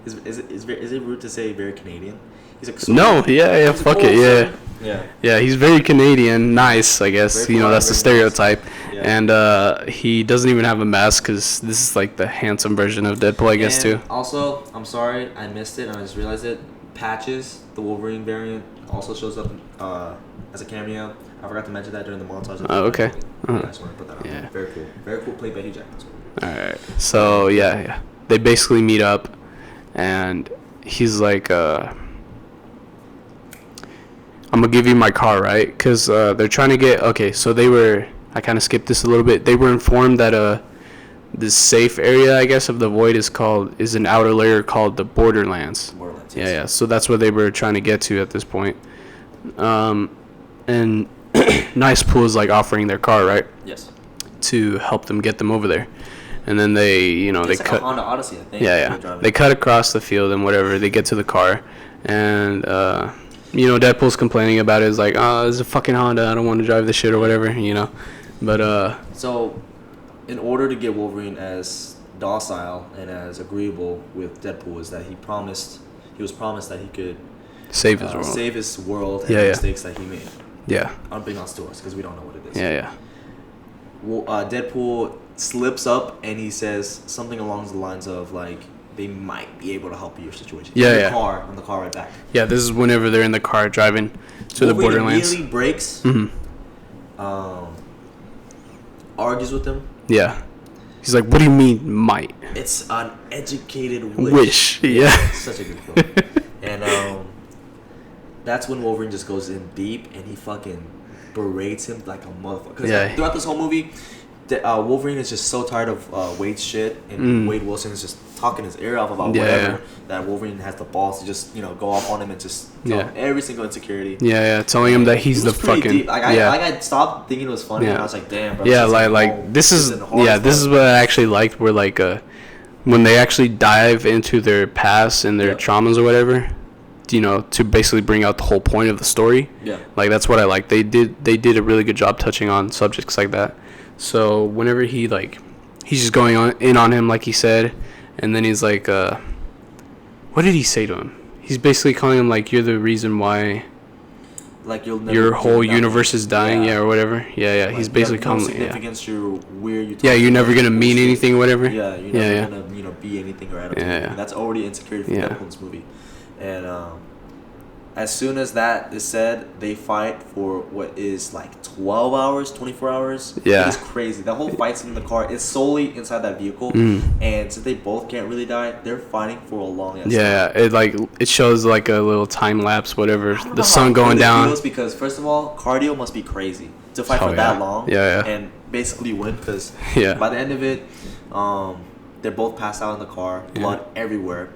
Is it rude to say very Canadian? He's like. No. Yeah. Fuck it. Yeah. Yeah. Yeah. He's very Canadian. Nice, I guess. Very That's the stereotype. Nice. Yeah. And he doesn't even have a mask because this is like the handsome version of Deadpool, I guess, too. Also, I'm sorry I missed it and I just realized it. Patches, the Wolverine variant, also shows up as a cameo. I forgot to mention that during the montage. Oh, okay. Yeah, I just want to put that out. Yeah. Very cool. Very cool, played by Hugh Jackman. Alright. So, yeah. They basically meet up, and he's like, I'm gonna give you my car, right? Because they're trying to get... Okay, so I kind of skipped this a little bit. They were informed that this safe area, I guess, of the Void is an outer layer called the Borderlands. Yes. Yeah. So that's what they were trying to get to at this point. And Nice Pool is like offering their car, right? Yes. To help them get them over there. And then they it's like cut... a Honda Odyssey, I think. Yeah. They cut across the field and whatever. They get to the car. And, Deadpool's complaining about it. It's like, it's a fucking Honda. I don't want to drive this shit or whatever, But, So, in order to get Wolverine as docile and as agreeable with Deadpool is that he was promised that he could save his world and the mistakes that he made. Yeah. Unbeknownst to us, because we don't know what it is. Yeah. Well, Deadpool slips up and he says something along the lines of like, they might be able to help your situation. On the car right back. Yeah, this is whenever they're in the car driving to the Borderlands. Immediately breaks. Argues with him. Yeah. He's like, what do you mean might? It's an educated wish. Yeah. Such a good quote. And that's when Wolverine just goes in deep and he fucking berates him like a motherfucker. Because throughout this whole movie, Wolverine is just so tired of Wade's shit, and Wade Wilson is just talking his ear off about whatever, that Wolverine has the balls to just go off on him and just tell him every single insecurity. Telling him that he's the fucking deep. I stopped thinking it was funny, and I was like, damn, bro. This is what I actually liked, where like when they actually dive into their past and their traumas or whatever, to basically bring out the whole point of the story. Yeah. Like that's what I like. They did a really good job touching on subjects like that. So whenever he's just going on him, like he said, and then he's like, what did he say to him? He's basically calling him like, you're the reason why, like your whole universe is dying, or whatever. Yeah. Like, he's basically calling significance. You're weird. You're never gonna mean anything, or whatever. Yeah, you're never gonna, be anything or anything. And that's already insecurity for Deadpool in this movie. And Deadpool in this movie. And that's already insecurity for Deadpool in this movie. And Deadpool in this movie. And that's already insecurity for Deadpool in this movie. And that's already insecurity for Deadpool in this movie. And that's already insecurity for Deadpool in this movie. And that's already insecurity for Deadpool in this movie. And as soon as that is said, they fight for what is like 12 hours, 24 hours. Yeah. It's crazy. The whole fight scene in the car is solely inside that vehicle. And since they both can't really die, they're fighting for a long ass time. It shows like a little time lapse, whatever. The sun going down. Because first of all, cardio must be crazy to fight for that long. Yeah. And basically win because by the end of it, they're both passed out in the car, blood everywhere,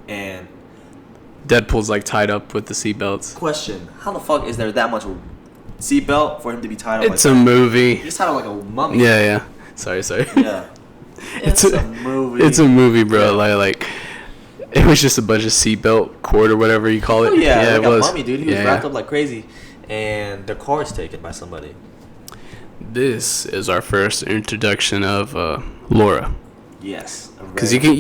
and Deadpool's like tied up with the seatbelts. Question: how the fuck is there that much seatbelt for him to be tied up? It's a movie. He's tied up like a mummy. Yeah. Sorry. Yeah. It's a movie. It's a movie, bro. Like it was just a bunch of seatbelt cord or whatever you call it. Oh, yeah, like it was. A mummy, dude. He was wrapped up like crazy, and the car is taken by somebody. This is our first introduction of Laura. Yes. Because can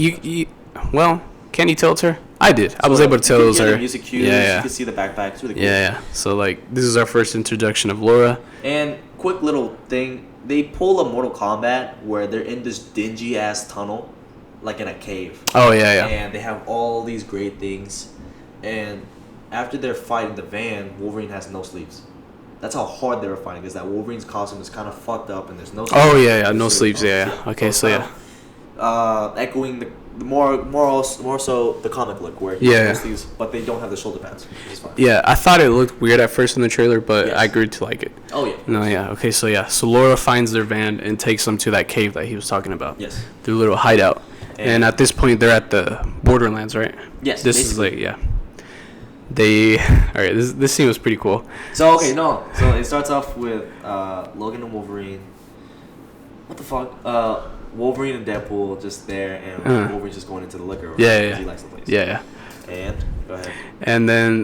you tell it's her? I did. I was able to tell it was her. Music cues. You can see the backpack. It's really cool. Yeah. So like, this is our first introduction of Laura. And quick little thing, they pull a Mortal Kombat where they're in this dingy ass tunnel, like in a cave. Oh yeah. And they have all these great things, and after they're fighting the van, Wolverine has no sleeves. That's how hard they were fighting. Is that Wolverine's costume is kind of fucked up and there's no sleeves. Oh yeah, no sleeves. Yeah. Okay, so yeah. Echoing the more so the comic look where he has no sleeves, but they don't have the shoulder pads, which is fine. Yeah, I thought it looked weird at first in the trailer, but I grew to like it. Oh yeah. No, yeah. Okay, so Laura finds their van and takes them to that cave that he was talking about. Yes. Their little hideout, and at this point they're at the Borderlands, right? Yes. This basically. is like All right. This scene was pretty cool. So So it starts off with Logan and Wolverine. What the fuck? Wolverine and Deadpool just there, and Wolverine's just going into the liquor. Yeah. He likes the place. Yeah. And go ahead. And then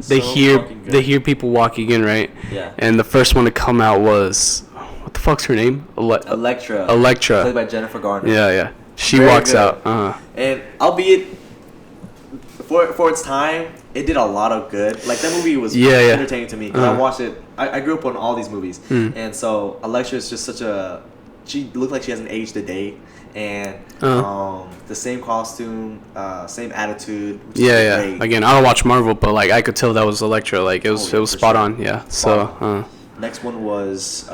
they hear people walking in, right? Yeah. And the first one to come out was, what the fuck's her name? Elektra. Played by Jennifer Garner. Yeah. She walks out. And albeit for its time, it did a lot of good. Like that movie was entertaining to me because I watched it. I grew up on all these movies, and so Elektra is just she looked like she hasn't aged a day, and the same costume, same attitude. Great. Again, I don't watch Marvel, but like I could tell that was Elektra. Like it was spot on. Yeah. So. Next one was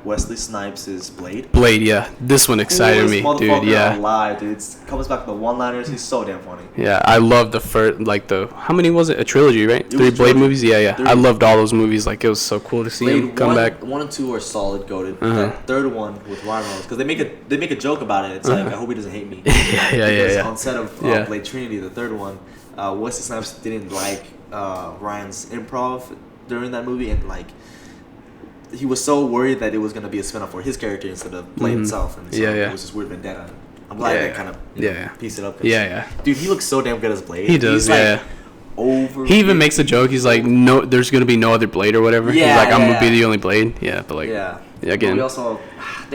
Wesley Snipes' Blade. Yeah. This one excited me, dude. Yeah. Alive, dude. It comes back to the one-liners. He's so damn funny. Yeah, I love the first, how many was it? A trilogy, right? 3 Blade movies? Yeah. I loved all those movies. Like, it was so cool to see him come back. 1 and 2 are solid goated. That third one with Ryan Reynolds, because they make a joke about it. It's like, I hope he doesn't hate me. Yeah. On set of Blade Trinity, the third one, Wesley Snipes didn't like Ryan's improv during that movie, and like, he was so worried that it was going to be a spinoff for his character instead of Blade itself. And so it was this weird vendetta. I'm glad they kind of pieced it up. Dude, he looks so damn good as Blade. He does, He even makes a joke. He's like, no, there's going to be no other Blade or whatever. He's like, I'm going to be the only Blade. Yeah, but like, again, it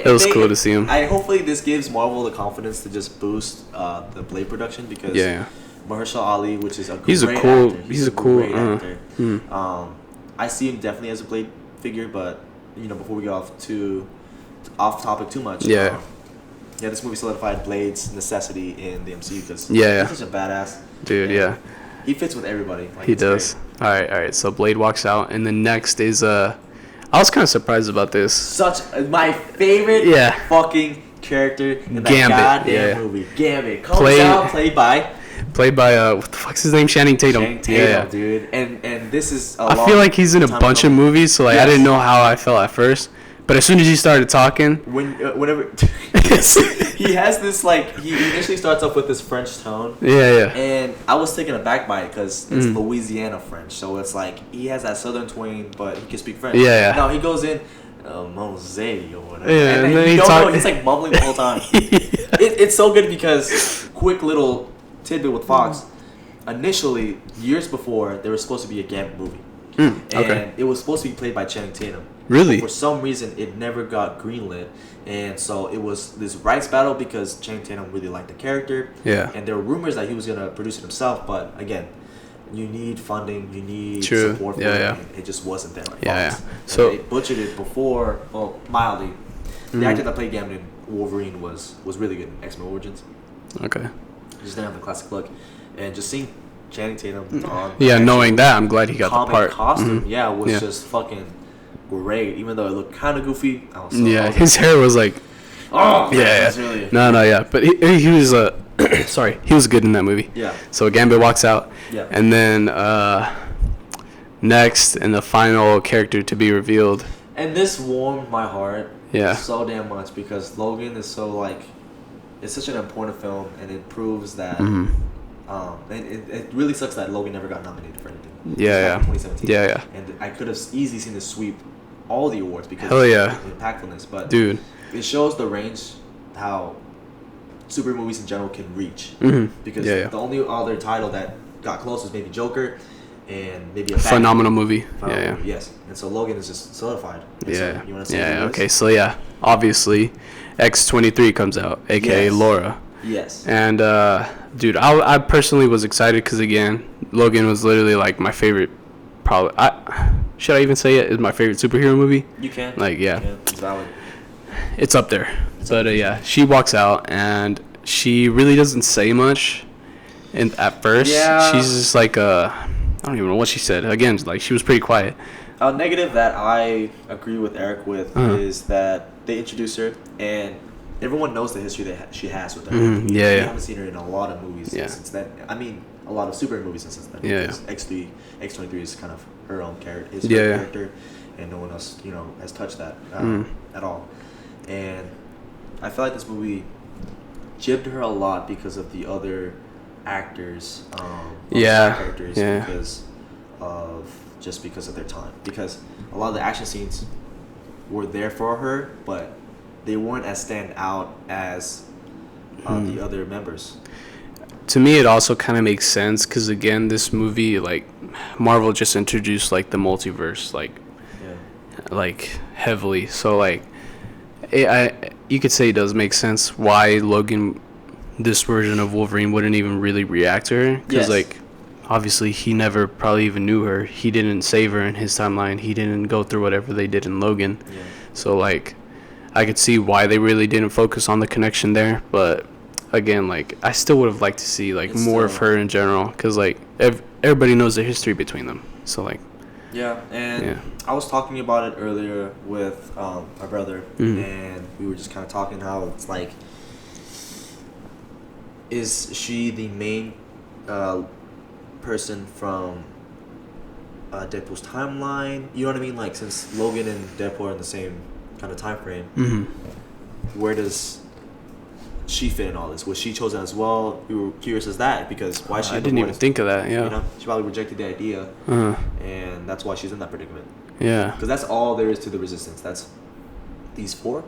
was cool to see him. Hopefully this gives Marvel the confidence to just boost the Blade production because Mahershala Ali, which is he's a cool actor. I see him definitely as a Blade figure, but before we go off topic too much, this movie solidified Blade's necessity in the MCU because he's such a badass dude. He fits with everybody. Like, he does. Great. All right. So Blade walks out, and the next is I was kind of surprised about this. Such my favorite fucking character in that goddamn movie. Gambit comes out, played by what the fuck's his name? Channing Tatum. Dude. And this is I feel like he's in a bunch of movies, so like I didn't know how I felt at first. But as soon as he started talking, whenever he has this he initially starts off with this French tone. And I was taken aback by it because it's Louisiana French, so it's like he has that southern twang, but he can speak French. Now he goes in Mose or whatever. And then he's like mumbling the whole time. It's so good because quick little tidbit with Fox. Initially, years before, there was supposed to be a Gambit movie. And it was supposed to be played by Channing Tatum. Really? But for some reason, it never got greenlit. And so it was this rights battle because Channing Tatum really liked the character. And there were rumors that he was going to produce it himself. But again, you need funding, you need support for it. It just wasn't there. So they butchered it before, mildly. The actor that played Gambit in Wolverine was really good in X-Men Origins. Okay. Just didn't have the classic look. And just seeing Channing Tatum on. Yeah, knowing that, I'm glad he got the part. Costume, was just fucking great. Even though it looked kind of goofy. His hair was like. Oh, yeah. Really... No, yeah, but he was sorry, he was good in that movie. Yeah. So Gambit walks out. Yeah. And then next and the final character to be revealed. And this warmed my heart. Yeah. So damn much because Logan is so like, it's such an important film and it proves that. Mm-hmm. And it really sucks that Logan never got nominated for anything. Yeah. 2017. Yeah. And I could have easily seen this sweep all the awards because of the impactfulness, but dude, it shows the range how super movies in general can reach. Mm-hmm. Because the only other title that got close was maybe Joker, and maybe a phenomenal movie. Movie. Yes, and so Logan is just solidified. And so you want to say Okay. So obviously, X-23 comes out, aka Laura. Yes. And dude, I personally was excited because again, Logan was literally like my favorite. Probably, should I even say it is my favorite superhero movie? You can. Like it's valid. It's up there. But she walks out and she really doesn't say much. And at first, she's just like I don't even know what she said. Again, like she was pretty quiet. A negative that I agree with Eric with is that they introduce her and everyone knows the history that she has with her. Mm-hmm. We haven't seen her in a lot of movies since then. I mean, a lot of superhero movies since then. X-23 is kind of her own character, character, and no one else, has touched that at all. And I feel like this movie jibbed her a lot because of the other actors, characters, because of their time. Because a lot of the action scenes were there for her, but they weren't as stand out as the other members. To me, it also kind of makes sense because again, this movie, like Marvel just introduced like the multiverse, like heavily. So like, you could say it does make sense why Logan, this version of Wolverine, wouldn't even really react to her because like, obviously he never probably even knew her. He didn't save her in his timeline. He didn't go through whatever they did in Logan. Yeah. So like, I could see why they really didn't focus on the connection there, but. Again, like I still would have liked to see like more of her in general, because like everybody knows the history between them. So like, I was talking about it earlier with my brother, and we were just kind of talking how it's like, is she the main person from Deadpool's timeline? You know what I mean? Like since Logan and Deadpool are in the same kind of time frame, where does she fit in all this? Was she chosen as well? We were curious as that because why she? I didn't even think of that. Yeah, she probably rejected the idea, and that's why she's in that predicament. Yeah, because that's all there is to the Resistance. That's these four.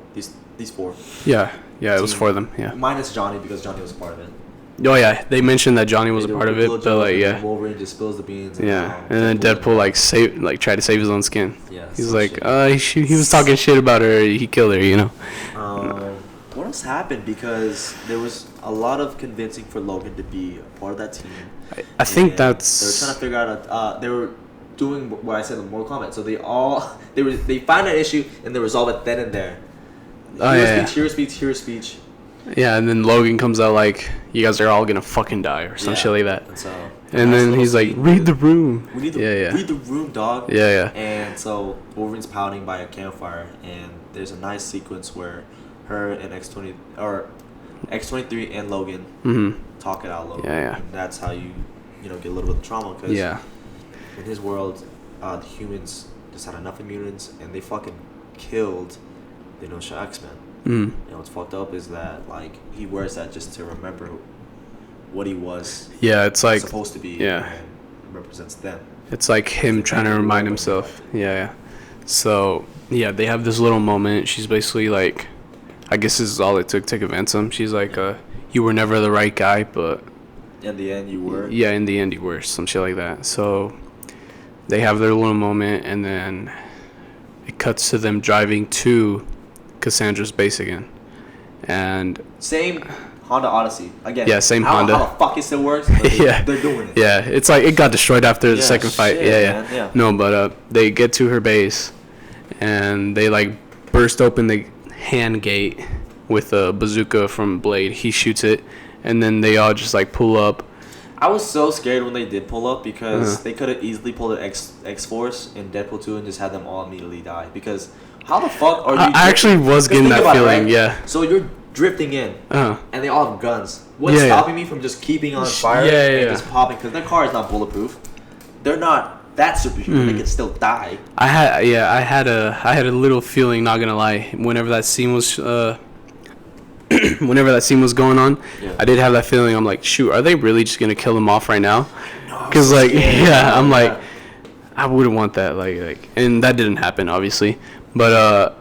Yeah, it was for them. Yeah, minus Johnny because Johnny was a part of it. Oh yeah, they mentioned that Johnny was a part of it, but like Wolverine just spills the beans. And then Deadpool tried to save his own skin. Yeah, he's like, he was talking shit about her. He killed her, What else happened? Because there was a lot of convincing for Logan to be a part of that team. I think that's. They were trying to figure out. They were doing what I said in the Mortal Kombat. So they find an issue and they resolve it then and there. Hero speech. Yeah, and then Logan comes out like, "You guys are all gonna fucking die" or some shit like that. And then he's like, "Read the room." We need to read the room, dog. Yeah. And so Wolverine's pouting by a campfire, and there's a nice sequence where her and X-23 and Logan talk it out loud. Yeah. And that's how you get a little bit of trauma because in his world, the humans just had enough of mutants and they fucking killed the Inertia X-Men. What's fucked up is that like he wears that just to remember what he was. Yeah, it's like supposed to be. Yeah, and represents them. It's like him trying to remind himself. Yeah. So they have this little moment. She's basically like, I guess this is all it took to convince him. She's like, you were never the right guy, but in the end you were. Yeah, in the end you were, some shit like that. So they have their little moment, and then it cuts to them driving to Cassandra's base again, and same Honda Odyssey again. Yeah, same Honda. How the fuck it still works? They're doing it. Yeah, it's like it got destroyed after the second fight. Yeah. No, but they get to her base, and they like burst open the hand gate with a bazooka from Blade. He shoots it, and then they all just like pull up. I was so scared when they did pull up because they could have easily pulled an X-Force in Deadpool 2 and just had them all immediately die. Because how the fuck are you... I actually was getting that feeling, right? Yeah. So you're drifting in, and they all have guns. What's stopping me from just keeping on fire and just popping? Because their car is not bulletproof. They're not that superhuman. They can still die. I had a little feeling, not gonna lie, whenever that scene was going on, I did have that feeling. I'm like, shoot, are they really just gonna kill them off right now? Because like, I'm like, I wouldn't want that. Like, and that didn't happen, obviously. But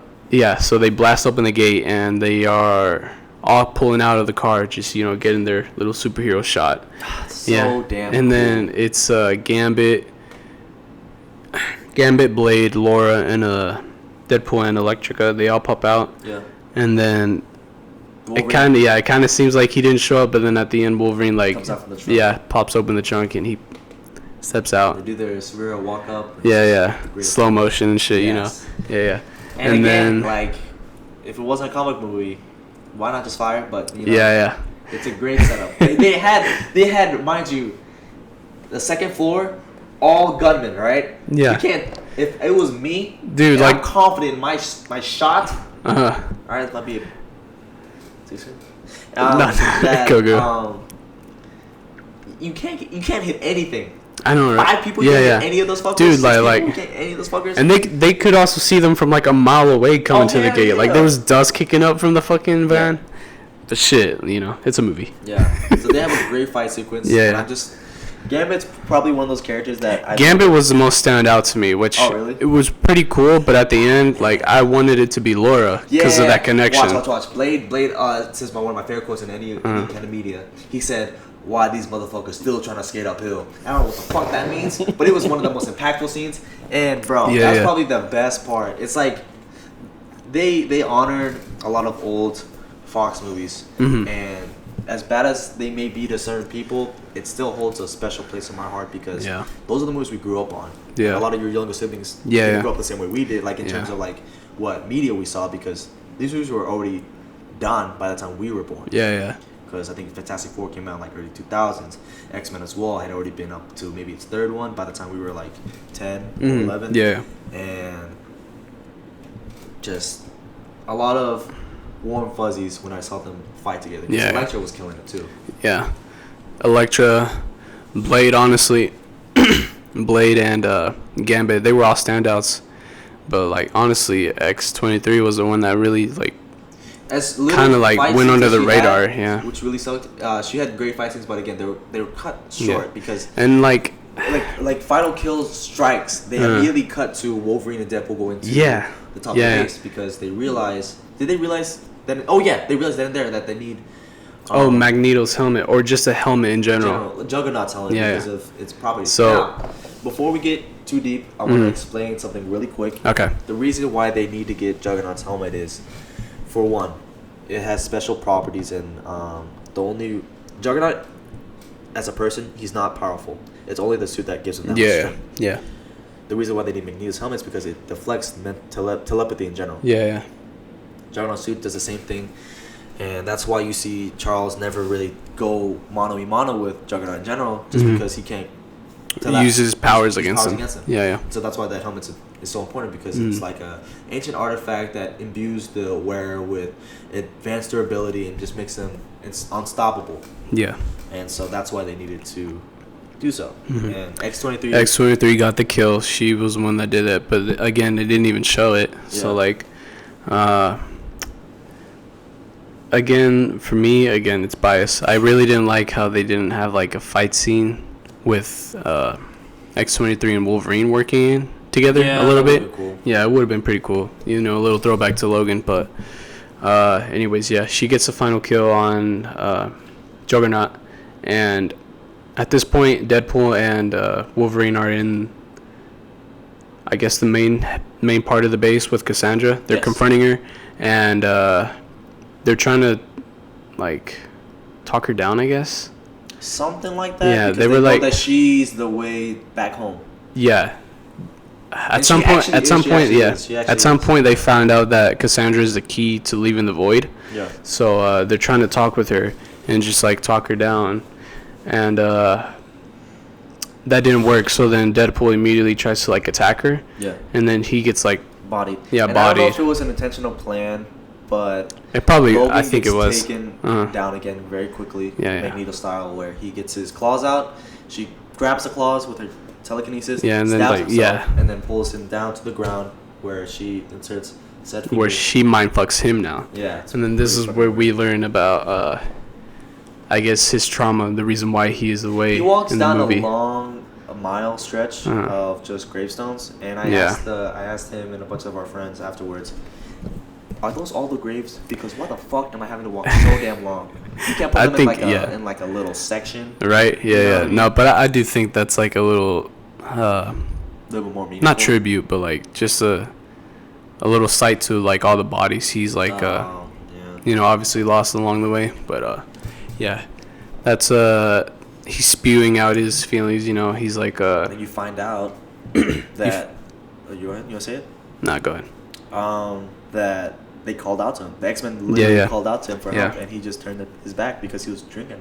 so they blast open the gate and they are all pulling out of the car, just getting their little superhero shot. So damn. And then it's Gambit, Blade, Laura, and Deadpool and Electrica. They all pop out. Yeah. And then Wolverine. It kind of seems like he didn't show up, but then at the end, Wolverine comes out from the trunk. Pops open the trunk and he steps out. They do their surreal walk up. Slow motion and shit, Yeah. And again, then, if it wasn't a comic movie, why not just fire? But it's a great setup. they had, mind you, the second floor, all gunmen, right? Yeah. You can't. If it was me, dude, I'm confident in my shot. All right, let me. Too soon. You can't hit anything. I know, right? 5 people can't hit any of those fuckers. Dude, any of those fuckers. And they could also see them from a mile away coming to the gate. Like there was dust kicking up from the fucking van. Yeah. But shit, it's a movie. Yeah. So they have a great fight sequence. Gambit's probably one of those characters that Gambit was the most standout to me, which it was pretty cool. But at the end, I wanted it to be Laura because of that connection. Watch. Blade says one of my favorite quotes in any kind of media. He said, "Why these motherfuckers still trying to skate uphill?" I don't know what the fuck that means, but it was one of the most impactful scenes. And bro, that's probably the best part. It's like they honored a lot of old Fox movies, and as bad as they may be to certain people, it still holds a special place in my heart because those are the movies we grew up on. Yeah. A lot of your younger siblings grew up the same way we did, in terms of what media we saw, because these movies were already done by the time we were born. Because I think Fantastic Four came out in early 2000s. X-Men as well had already been up to maybe its third one by the time we were 10 or 11. Yeah. And just a lot of warm fuzzies when I saw them fight together. Yeah. Elektra was killing it too. Yeah. Elektra, Blade, honestly, Blade and Gambit, they were all standouts. But honestly, X-23 was the one that really kind of went under the radar. Which really sucked. She had great fight scenes, but again, they were cut short because like final kill strikes, they immediately cut to Wolverine and Deadpool going to the top of the base because they realized. Did they realize that? Oh yeah, they realized then and there that they need. Magneto's helmet, or just a helmet in general. Juggernaut's helmet because of its properties. So, now, before we get too deep, I want to explain something really quick. Okay. The reason why they need to get Juggernaut's helmet is, for one, it has special properties, and the only Juggernaut, as a person, he's not powerful. It's only the suit that gives him that much strength. Yeah. The reason why they need Magneto's helmet is because it deflects telepathy in general. Yeah. Juggernaut's suit does the same thing. And that's why you see Charles never really go mano-a-mano with Juggernaut in general, just because he can't use his powers against him. Yeah. So that's why that helmet is so important, because it's like a ancient artifact that imbues the wearer with advanced durability and just makes them unstoppable. Yeah. And so that's why they needed to do so. And X-23 got the kill. She was the one that did it, but again, they didn't even show it. So again, for me, it's bias. I really didn't like how they didn't have a fight scene with X-23 and Wolverine working together a little bit. Cool. Yeah, it would have been pretty cool. A little throwback to Logan. But anyways, she gets the final kill on Juggernaut. And at this point, Deadpool and Wolverine are in, I guess, the main part of the base with Cassandra. They're confronting her. And they're trying to talk her down, I guess. Something like that. Yeah, they were know that she's the way back home. Yeah. At some point, they found out that Cassandra is the key to leaving the void. Yeah. So they're trying to talk with her and just talk her down, and that didn't work. So then Deadpool immediately tries to like attack her. Yeah. And then he gets like bodied. Yeah, and bodied. I don't know if it was an intentional plan, but it probably. Logan I think it was taken down again very quickly. Yeah, Magneto style, where he gets his claws out. She grabs the claws with her telekinesis. Yeah, and then stabs like himself, and then pulls him down to the ground, where she inserts said finger. Where she mind fucks him now. Yeah. And then this is where we learn about, I guess, his trauma, the reason why he is away. He walks in down the movie. a mile stretch of just gravestones, and I asked him and a bunch of our friends afterwards, are those all the graves? Because what the fuck am I having to walk so damn long? You can't put them in like a little section. Right? Yeah, yeah. I mean? No, but I do think that's like a little bit more meaningful. Not tribute, but like just a little sight to like all the bodies he's like you know, obviously lost along the way. But yeah, that's he's spewing out his feelings. You know, he's like and you find out that you want to say it? Nah, go ahead. That they called out to him. The X-Men literally called out to him for help, and he just turned his back because he was drinking.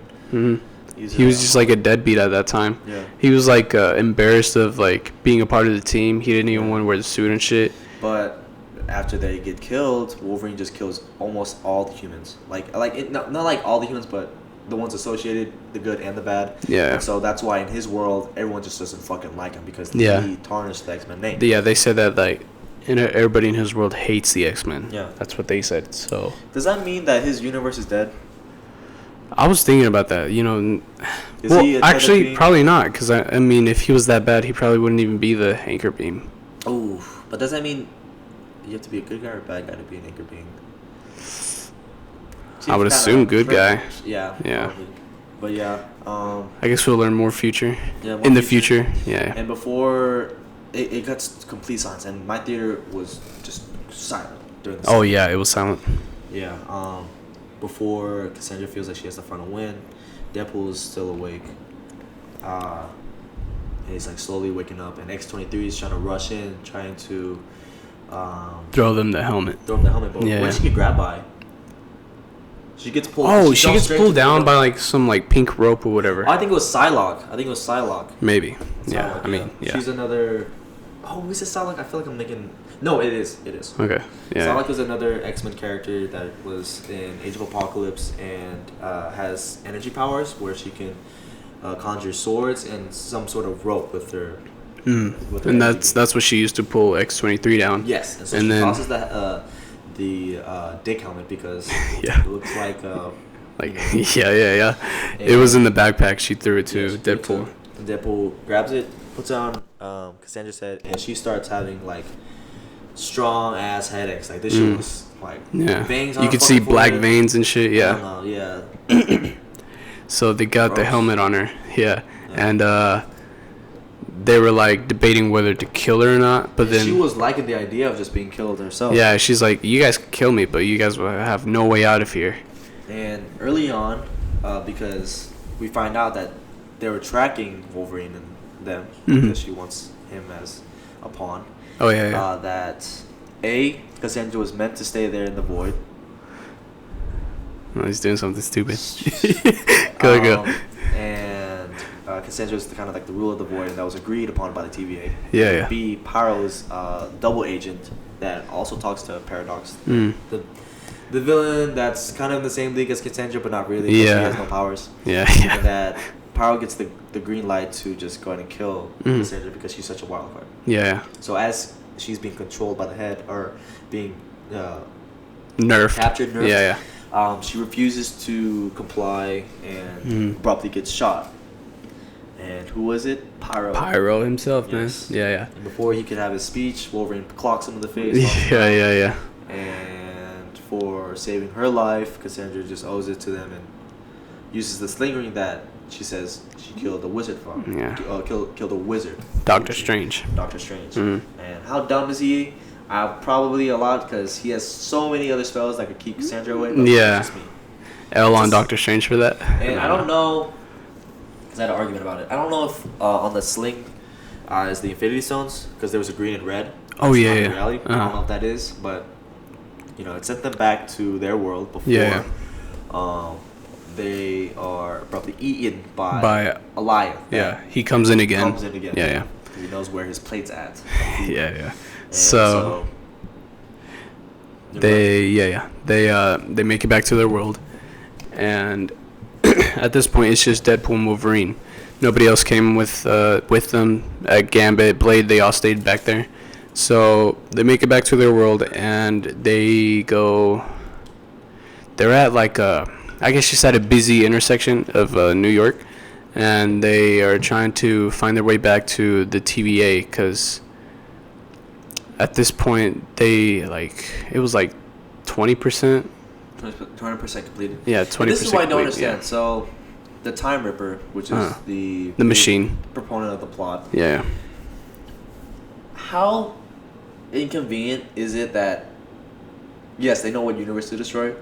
He was just like a deadbeat at that time. Yeah. He was like embarrassed of like being a part of the team. He didn't even want to wear the suit and shit. But after they get killed, Wolverine just kills almost all the humans. Not like all the humans, but the ones associated, the good and the bad. Yeah. And so that's why in his world, everyone just doesn't fucking like him because he tarnished the X-Men name. Yeah, they said that like everybody in his world hates the X-Men. Yeah. That's what they said. So does that mean that his universe is dead? I was thinking about that, you know. Well, actually, probably not, because, I mean, if he was that bad, he probably wouldn't even be the anchor beam. Oh, but does that mean you have to be a good guy or a bad guy to be an anchor beam? I would assume good guy. Yeah. Yeah. Probably. But, yeah. I guess we'll learn more in the future. Yeah. And before, it got complete silence, and my theater was just silent during the scene. Oh, yeah, it was silent. Yeah. Before Cassandra feels like she has the final win, Deadpool is still awake. And he's like slowly waking up, and X-23 is trying to rush in, trying to throw them the helmet. But when she get grabbed by, she gets pulled. Oh, she gets pulled down by like some like pink rope or whatever. I think it was Psylocke. Maybe. Yeah. I mean, yeah. She's another. Oh, is it Psylocke? I feel like I'm making. No, it is. Okay. Yeah. Psylocke is another X-Men character that was in Age of Apocalypse and has energy powers where she can conjure swords and some sort of rope with her. With her and that's what she used to pull X-23 down. Yes, and so she tosses the dick helmet because it looks like yeah. It was in the backpack. She threw it to Deadpool. And Deadpool grabs it, puts it on Cassandra's head, and she starts having like strong ass headaches. Like this shit was like veins on you could see black veins and shit. Yeah. So they got the helmet on her. Yeah. And they were like debating whether to kill her or not, but then she was liking the idea of just being killed herself. Yeah, she's like, you guys can kill me, but you guys will have no way out of here. And early on, because we find out that they were tracking Wolverine and them because she wants him as a pawn. Oh yeah. That Cassandra was meant to stay there in the void. Oh, he's doing something stupid. go. And Cassandra is kind of like the rule of the void, and that was agreed upon by the TVA. Yeah. B, Pyro's double agent that also talks to Paradox. The villain that's kind of in the same league as Cassandra, but not really. Yeah. He has no powers. Yeah. And that Pyro gets the green light to just go ahead and kill Cassandra because she's such a wild card. Yeah. So as she's being controlled by the head or being nerfed. Yeah. She refuses to comply and abruptly gets shot. And who was it? Pyro himself, yes. Man. Yeah. And before he could have his speech, Wolverine clocks him in the face. Yeah. And for saving her life, Cassandra just owes it to them and uses the sling ring that she says she killed the wizard from. Yeah. Killed a wizard. Doctor Strange. And how dumb is he? Probably a lot because he has so many other spells that could keep Cassandra away. Yeah. Just me. L on Doctor Strange for that. And I don't know, because I had an argument about it. I don't know if on the sling is the Infinity Stones because there was a green and red. Oh yeah. Reality. I don't know if that is, but it sent them back to their world before they are abruptly eaten by Elias. Yeah, he comes in again. Yeah. Because he knows where his plate's at. Yeah. So they make it back to their world, and at this point it's just Deadpool and Wolverine. Nobody else came with them. Gambit, Blade, they all stayed back there. So they make it back to their world, and they're at like I guess just at a busy intersection of New York, and they are trying to find their way back to the TVA, because at this point it was like 20%. 20% completed. Yeah, 20%. This is what I don't complete, understand. So, the Time Ripper, which is the machine proponent of the plot. Yeah. How inconvenient is it that, yes, they know what universe to destroy,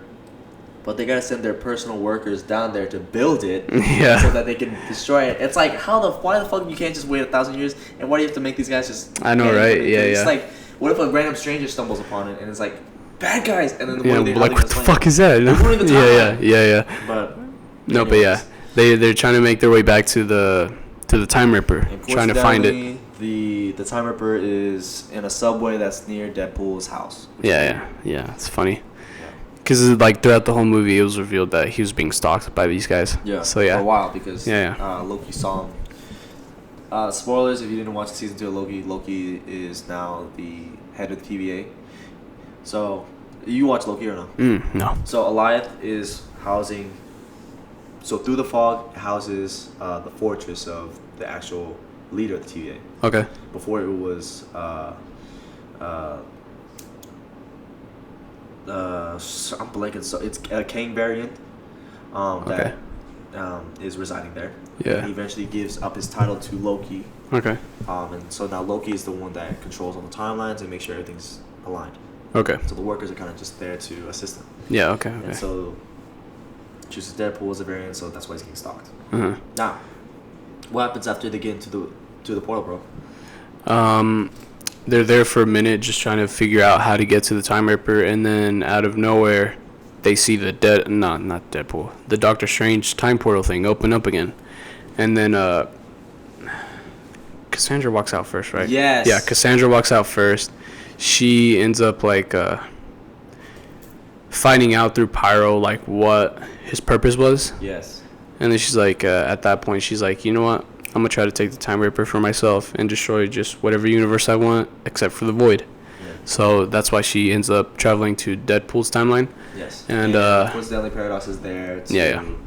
but they gotta send their personal workers down there to build it, so that they can destroy it. It's like, why the fuck you can't just wait 1,000 years, and why do you have to make these guys just? I know, right? Yeah. It's like, what if a random stranger stumbles upon it and it's like, bad guys, and then what the fuck is that? Yeah. But no, but yeah, they're trying to make their way back to the Time Ripper, trying to find it. The Time Ripper is in a subway that's near Deadpool's house. Yeah, it's funny. Because like throughout the whole movie, it was revealed that he was being stalked by these guys. Yeah. So yeah. For a while, because Loki saw him. Spoilers if you didn't watch season 2 of Loki. Loki is now the head of the TVA. So, you watch Loki or no? No. So Elias is housing. So through the fog houses the fortress of the actual leader of the TVA. Okay. Before it was I'm blanking. So it's a Kang variant that is residing there. Yeah. He eventually gives up his title to Loki. Okay. And so now Loki is the one that controls all the timelines and makes sure everything's aligned. Okay. So the workers are kind of just there to assist him. Yeah. Okay. And so chooses Deadpool as a variant, so that's why he's getting stalked. Now, what happens after they get into the portal, bro? They're there for a minute just trying to figure out how to get to the Time Ripper, and then out of nowhere, they see the not Deadpool, the Doctor Strange time portal thing open up again, and then Cassandra walks out first, right? Yes. Yeah, Cassandra walks out first. She ends up like finding out through Pyro like what his purpose was. Yes. And then she's like, at that point, she's like, you know what? I'm going to try to take the Time Ripper for myself and destroy just whatever universe I want except for the Void. Yeah. So that's why she ends up traveling to Deadpool's timeline. Yes. And coincidentally, Paradox is there to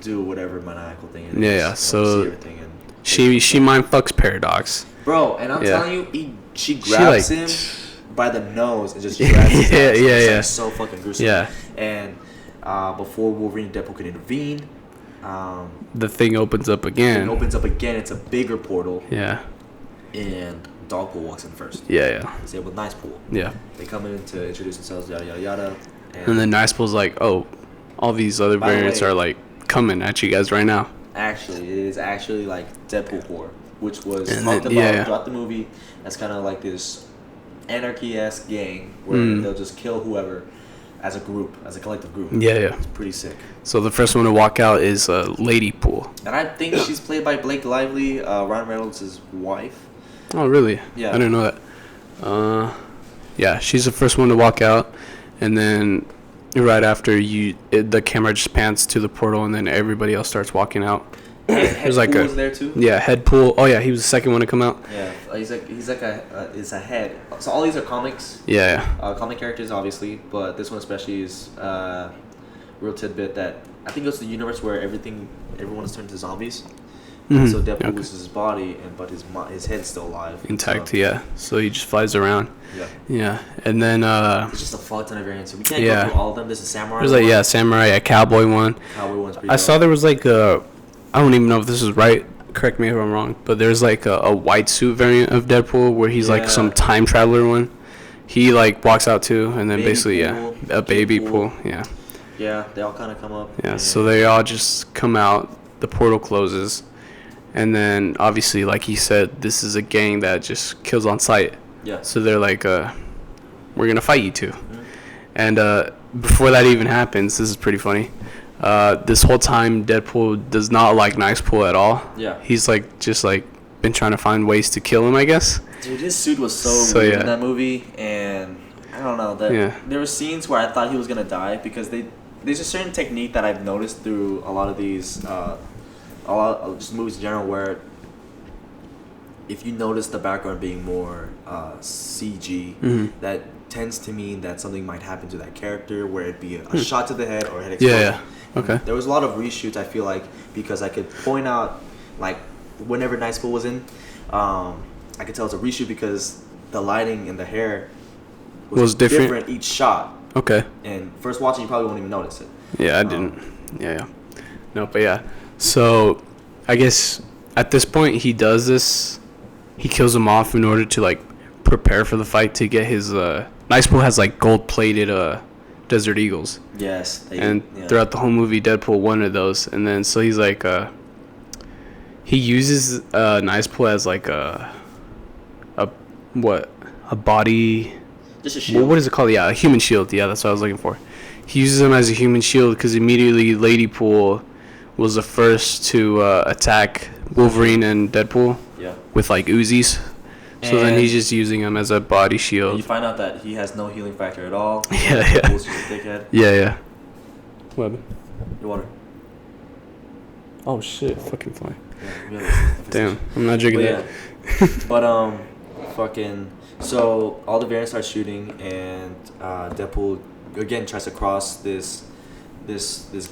do whatever maniacal thing it is. Yeah. So she mind fucks Paradox. Bro, and I'm telling you, she grabs him by the nose and just drags his ass. It's like so fucking gruesome. Yeah. And before Wolverine and Deadpool can intervene, the thing opens up again. It's a bigger portal. Yeah. And Dogpool walks in first. Yeah. He's there with Nicepool. Yeah. They come in to introduce themselves, yada, yada, yada. And then Nicepool's like, oh, all these other variants are like coming at you guys right now. Actually, it is actually like Deadpool Corps, which was talked about throughout the movie. That's kind of like this anarchy-esque gang where they'll just kill whoever as a group, as a collective group. Yeah. It's pretty sick. So the first one to walk out is Lady Pool. And I think she's played by Blake Lively, Ryan Reynolds' wife. Oh, really? Yeah. I didn't know that. Yeah, she's the first one to walk out, and then right after the camera just pans to the portal, and then everybody else starts walking out. There's like was there too. Yeah, Deadpool. Oh yeah, he was the second one to come out. Yeah, he's a head. So all these are comics. Yeah. Comic characters, obviously, but this one especially is real tidbit that I think it's the universe where everyone is turned to zombies. Mm-hmm. So Deadpool loses his body, but his head's still alive. Intact, yeah. So he just flies around. Yeah. Yeah, and then there's just a fuck ton of variants. So we can't go through all of them. There's a samurai. There's like samurai, a cowboy one. Cowboy one's pretty. I saw there was like I don't even know if this is right. Correct me if I'm wrong, but there's like a white suit variant of Deadpool where he's like some time traveler one. He like walks out too, and then basically a baby pool. Yeah. Yeah, they all kind of come up. Yeah, so they all just come out. The portal closes, and then obviously, like he said, this is a gang that just kills on sight. Yeah. So they're like, we're gonna fight you two. Mm-hmm. And before that even happens, this is pretty funny. This whole time, Deadpool does not like Nicepool at all. Yeah. He's like just like been trying to find ways to kill him, I guess. Dude, his suit was so weird in that movie, and I don't know there were scenes where I thought he was gonna die because there's a certain technique that I've noticed through a lot of these just movies in general where if you notice the background being more CG, that tends to mean that something might happen to that character, where it'd be a shot to the head or a head explosion. Yeah. Okay. There was a lot of reshoots, I feel like, because I could point out, like, whenever Nicepool was in, I could tell it's a reshoot because the lighting and the hair was different each shot. Okay. And first watching, you probably won't even notice it. Yeah, I didn't. Yeah. No, but yeah. So, I guess at this point, he does this. He kills him off in order to, like, prepare for the fight to get his... Nicepool has, like, gold-plated Desert Eagles. Yes. Throughout the whole movie, Deadpool wanted those. And then, so he's like... he uses Nicepool as, like, a body... Just a shield. What is it called? Yeah, a human shield. Yeah, that's what I was looking for. He uses him as a human shield because immediately Ladypool was the first to attack Wolverine and Deadpool with, like, Uzis. So then he's just using him as a body shield. You find out that he has no healing factor at all. Yeah. Deadpool's just a dickhead. Yeah. What happened? Your water. Oh, shit. Fucking fly. Yeah, damn, I'm not drinking that. But, fucking... So, all the variants start shooting, and Deadpool, again, tries to cross this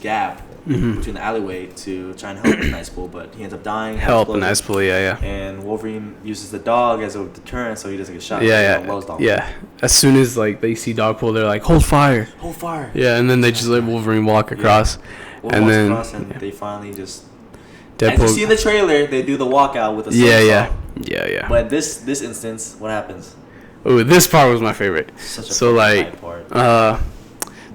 gap between the alleyway to try and help Nicepool, but he ends up dying. Help Nicepool, yeah. And Wolverine uses the dog as a deterrent so he doesn't get shot. Yeah. As soon as, like, they see Dogpool, they're like, hold fire. Yeah, and then they just let Wolverine walk across. And they finally just... Deadpool. As you see in the trailer, they do the walkout with a Yeah. But this instance, what happens? Oh, this part was my favorite. Such a like, part.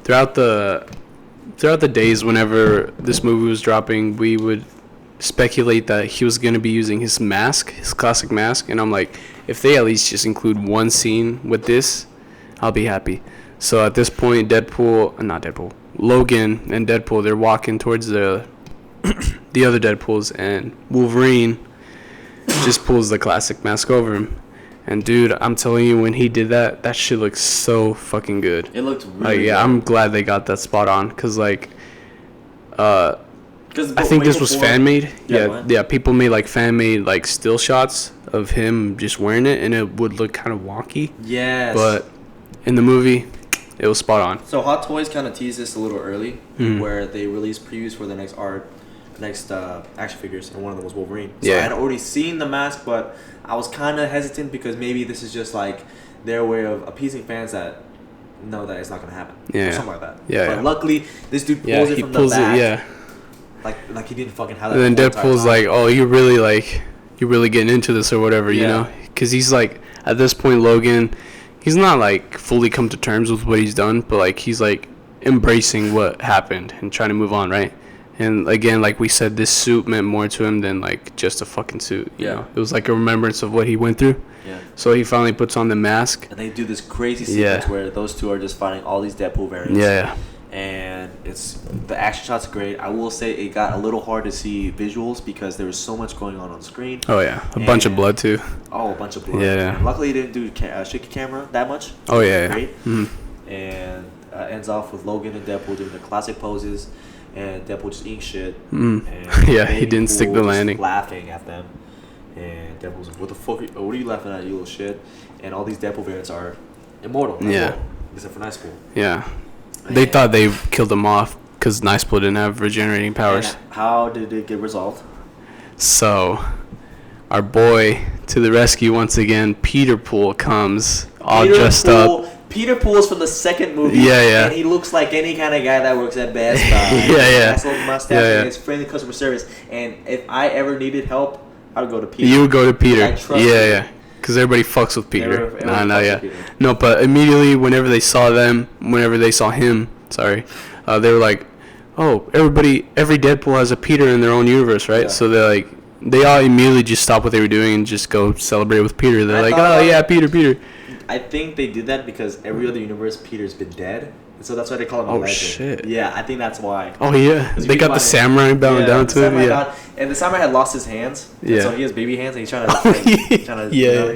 throughout the days whenever this movie was dropping, we would speculate that he was going to be using his mask, his classic mask, and I'm like, if they at least just include one scene with this, I'll be happy. So at this point, Logan and Deadpool, they're walking towards the other Deadpools, and Wolverine just pulls the classic mask over him. And dude, I'm telling you, when he did that shit looks so fucking good. It looked really good. I'm glad they got that spot on, because like I think this was fan made. Yeah, people made like fan made like still shots of him just wearing it, and it would look kind of wonky. Yes. But in the movie, it was spot on. So Hot Toys kind of teased this a little early, where they released previews for the next action figures, and one of them was Wolverine. So I had already seen the mask, but I was kind of hesitant because maybe this is just like their way of appeasing fans that know that it's not gonna happen. Or something like that. But luckily, this dude pulls it from the back. Like he didn't fucking have that. And then Deadpool's like, "Oh, you're really getting into this or whatever," you know? Because he's like, at this point, Logan, he's not like fully come to terms with what he's done, but like he's like embracing what happened and trying to move on, right? And again, like we said, this suit meant more to him than like just a fucking suit. You know? It was like a remembrance of what he went through. Yeah. So he finally puts on the mask. And they do this crazy sequence where those two are just fighting all these Deadpool variants. Yeah. And the action shots are great. I will say it got a little hard to see visuals because there was so much going on screen. Oh yeah, a bunch of blood too. Oh, a bunch of blood. Yeah. And luckily, he didn't do shaky camera that much. Oh yeah. Great. And ends off with Logan and Deadpool doing the classic poses. And Deadpool just eating shit. And he didn't stick the landing. Laughing at them. And Deadpool's like, what the fuck? What are you laughing at, you little shit? And all these Deadpool variants are immortal. Except for Nicepool. Yeah. They thought they killed him off because Nicepool didn't have regenerating powers. And how did it get resolved? So, our boy to the rescue once again, Peter Pool comes all dressed up. Peter Pool is from the second movie. Yeah. And he looks like any kind of guy that works at Best Buy. Nice little mustache and his friendly customer service. And if I ever needed help, I would go to Peter. You would go to Peter. Yeah. Because everybody fucks with Peter. No, but immediately whenever they saw him, they were like, oh, every Deadpool has a Peter in their own universe, right? Yeah. So they all immediately just stop what they were doing and just go celebrate with Peter. They're like, oh yeah, Peter. I think they did that because every other universe, Peter's been dead, So that's why they call him a legend. Shit. Yeah, I think that's why. Oh, yeah. They got the samurai bowing down to him. Yeah. And the samurai had lost his hands. Yeah. So he has baby hands and he's trying to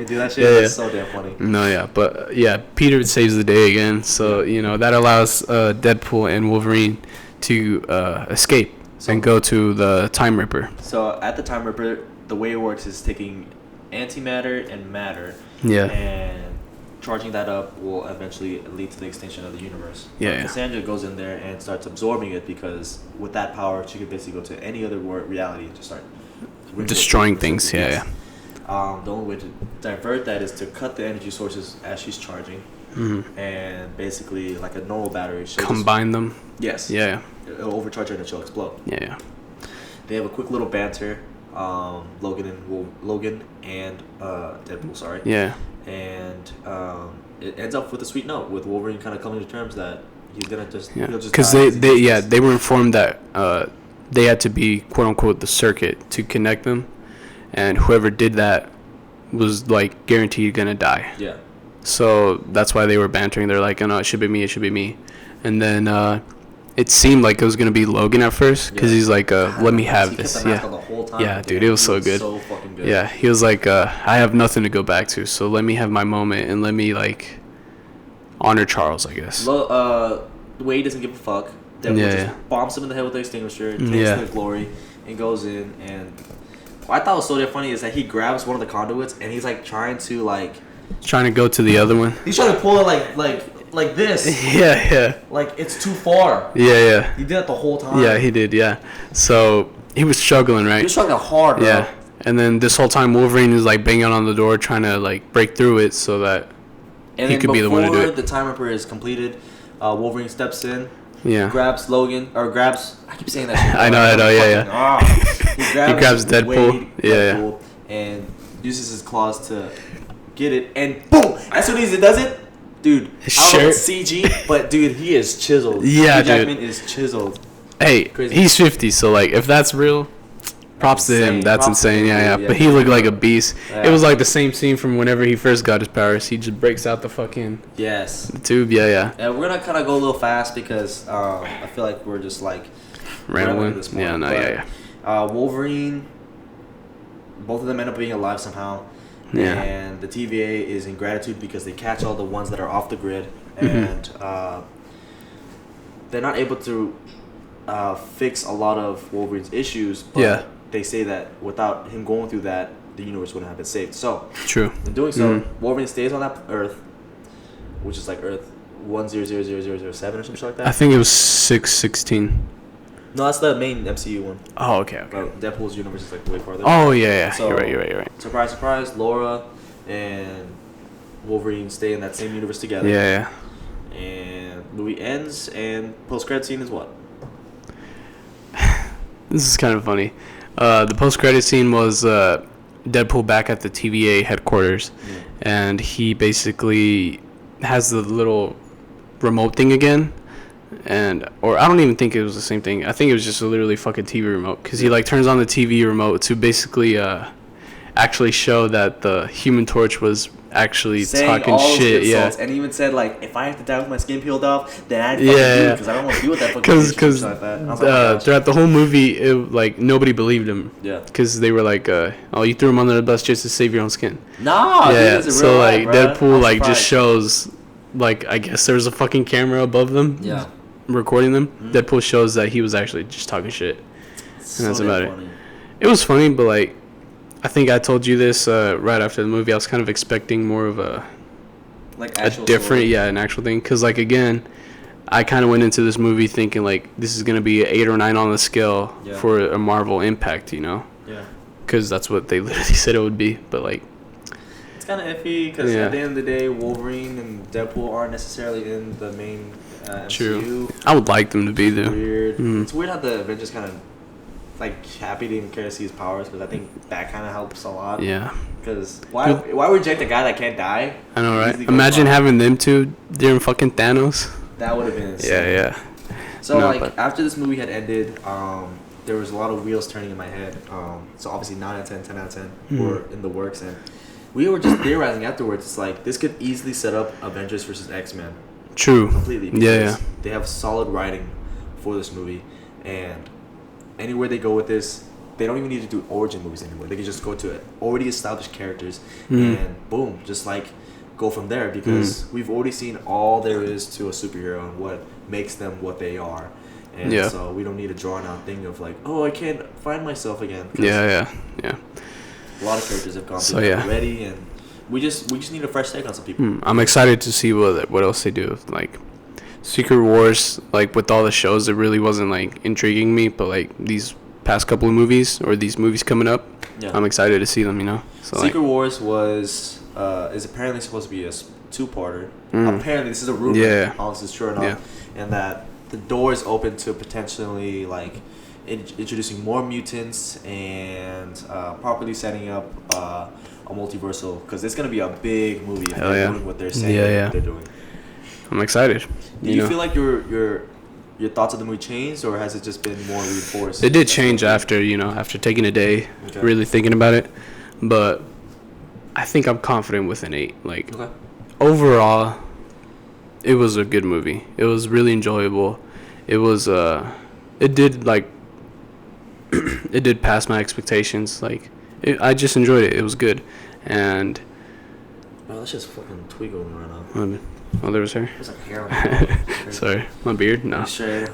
do that shit. Yeah, That's so damn funny. No, yeah. But, yeah, Peter saves the day again. So, you know, that allows Deadpool and Wolverine to escape and go to the Time Ripper. So at the Time Ripper, the way it works is taking antimatter and matter. Yeah. And charging that up will eventually lead to the extinction of the universe. Yeah. Cassandra goes in there and starts absorbing it because with that power, she could basically go to any other reality and just start destroying things. Yeah. The only way to divert that is to cut the energy sources as she's charging, and basically like a normal battery. Combine them. Yes. Yeah. It'll overcharge her and she'll explode. Yeah. They have a quick little banter. Logan and Deadpool. Sorry. Yeah. And it ends up with a sweet note with Wolverine kind of coming to terms that he's gonna just because they were informed that they had to be quote unquote the circuit to connect them, and whoever did that was like guaranteed gonna die. Yeah. So that's why they were bantering. They're like, oh no, it should be me, and then it seemed like it was gonna be Logan at first because he's like, let me have this. Yeah, dude, it was so good. So fucking good. Yeah, he was like, I have nothing to go back to, so let me have my moment and let me like honor Charles, I guess. The way he doesn't give a fuck. Deadpool just bombs him in the head with the extinguisher, takes the glory, and goes in. And what I thought was so damn funny is that he grabs one of the conduits and he's like trying to go to the other one. He's trying to pull it like this. Yeah. Like it's too far. Yeah. He did it the whole time. Yeah, he did. Yeah. So he was struggling, right? He was struggling hard, bro. Yeah. And then this whole time Wolverine is like banging on the door trying to like break through it so that he could be the one to do it. Before the Time Ripper is completed, Wolverine steps in. Yeah. Grabs Logan I keep saying that shit. I know. Yeah. He grabs Deadpool. Deadpool and uses his claws to get it, and boom! As soon as he does it, dude, I don't know if it's CG, but dude, he is chiseled. Yeah, Hugh Jackman is chiseled. Hey, crazy. He's 50, so like if that's real, props to him. That's insane. Yeah. But he looked like a beast. Yeah. It was like the same scene from whenever he first got his powers. He just breaks out the fucking the tube. Yeah. And we're gonna kind of go a little fast because I feel like we're just like rambling. Yeah. Wolverine. Both of them end up being alive somehow. Yeah. And the TVA is in gratitude because they catch all the ones that are off the grid, and they're not able to fix a lot of Wolverine's issues. But they say that without him going through that, the universe wouldn't have been saved. So true. In doing so, Wolverine stays on that Earth, which is like Earth 10000007 or something like that. I think it was 616. No, that's the main MCU one. Oh, okay. But Deadpool's universe is like way farther. Oh, yeah. So, you're right. Surprise, Laura and Wolverine stay in that same universe together. Yeah. And movie ends, and post-credit scene is what? This is kind of funny. The post-credit scene was Deadpool back at the TVA headquarters, and he basically has the little remote thing again. Or I don't even think it was the same thing. I think it was just a literally fucking TV remote because he like turns on the TV remote to basically actually show that the Human Torch was actually talking shit. Yeah, and he even said like, if I have to die with my skin peeled off, then I'd fucking do it because I don't want to deal with that fucking because like that. Throughout the whole movie, like nobody believed him. Yeah, because they were like, oh, you threw him under the bus just to save your own skin. Nah, yeah. Dude, so like life, Deadpool like just shows like I guess there was a fucking camera above them. Yeah. Recording them. Deadpool shows that he was actually just talking shit, and that's about it. It was funny, but like I think I told you this right after the movie. I was kind of expecting more of a different an actual thing, because like again I kind of went into this movie thinking like this is gonna be an 8 or 9 on the scale for a Marvel impact, because that's what they literally said it would be. But like it's kind of iffy because at the end of the day, Wolverine and Deadpool aren't necessarily in the main MCU. True. I would like them to be there. Weird. It's weird how the Avengers kind of like happy to even care to see his powers, because I think that kind of helps a lot. Yeah. Because why reject a guy that can't die? I know, right? Imagine having them two during fucking Thanos. That would have been insane. Yeah. So after this movie had ended, there was a lot of wheels turning in my head. So obviously 9 out of 10, 10 out of 10 were in the works, and we were just theorizing afterwards. It's like this could easily set up Avengers versus X-Men. True. Completely. Yeah. They have solid writing for this movie, and anywhere they go with this, they don't even need to do origin movies anymore. They can just go to already established characters and boom, just like go from there, because we've already seen all there is to a superhero and what makes them what they are. And so we don't need a drawn out thing of like, oh, I can't find myself again. Yeah. A lot of characters have gone through that already, and we just need a fresh take on some people. I'm excited to see what else they do. Like Secret Wars, like with all the shows, it really wasn't like intriguing me, but like these past couple of movies or these movies coming up, I'm excited to see them. You know, so Secret Wars is apparently supposed to be a 2-parter. Apparently, this is a rumor. Yeah. All this is true or not, and that the door is open to potentially like introducing more mutants and properly setting up a multiversal, because it's gonna be a big movie if they're doing what they're saying what they're doing. I'm excited. Do you feel like your thoughts of the movie changed, or has it just been more reinforced? It did change after taking a day, really thinking about it, but I think I'm confident with an 8. Like overall, it was a good movie. It was really enjoyable. It was it did like it did pass my expectations. Like I just enjoyed it. It was good, and that's just fucking twiggling right now. Oh, there was hair. There's like hair on my Sorry, my beard. No. Sure.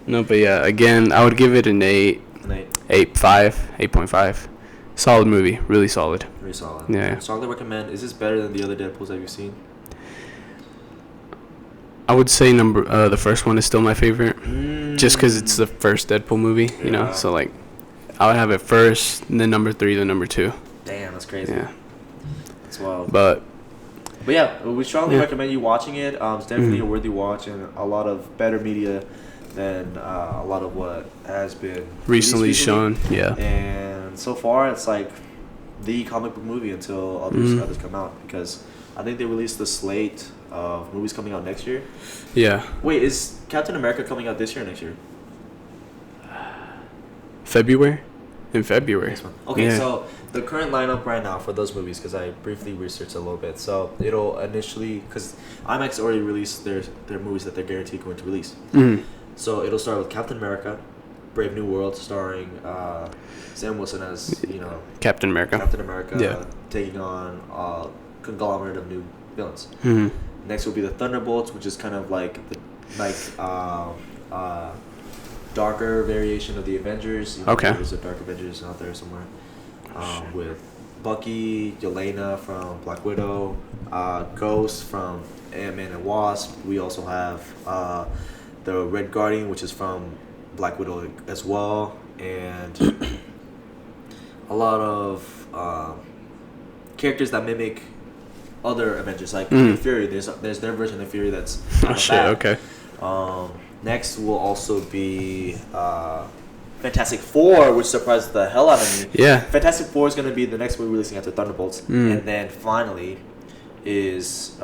No, but yeah, again, I would give it an 8. An 8. 8.5. Solid movie, really solid. Very solid. Yeah. Strongly recommend. Is this better than the other Deadpools that you've seen? I would say the first one is still my favorite, just because it's the first Deadpool movie, you know. So like, I would have it first, then number 3, then number 2. Damn, that's crazy. Yeah. That's wild. But yeah, we strongly recommend you watching it. It's definitely a worthy watch, and a lot of better media than a lot of what has been recently shown. Yeah. And so far, it's like the comic book movie until others come out, because I think they released the slate of movies coming out next year. Yeah. Wait, is Captain America coming out this year or next year? February? In February. Okay, so the current lineup right now for those movies, because I briefly researched a little bit, so it'll initially, because IMAX already released their movies that they're guaranteed going to release. So it'll start with Captain America, Brave New World, starring Sam Wilson as, Captain America. Taking on a conglomerate of new villains. Next will be the Thunderbolts, which is kind of like darker variation of the Avengers. There's a Dark Avengers out there somewhere. With Bucky, Yelena from Black Widow, Ghost from Ant-Man and Wasp. We also have the Red Guardian, which is from Black Widow as well, and a lot of characters that mimic other Avengers, like Nick Fury. There's their version of Fury that's okay. Next will also be Fantastic Four, which surprised the hell out of me. Yeah. Fantastic Four is going to be the next movie releasing after Thunderbolts. And then finally is...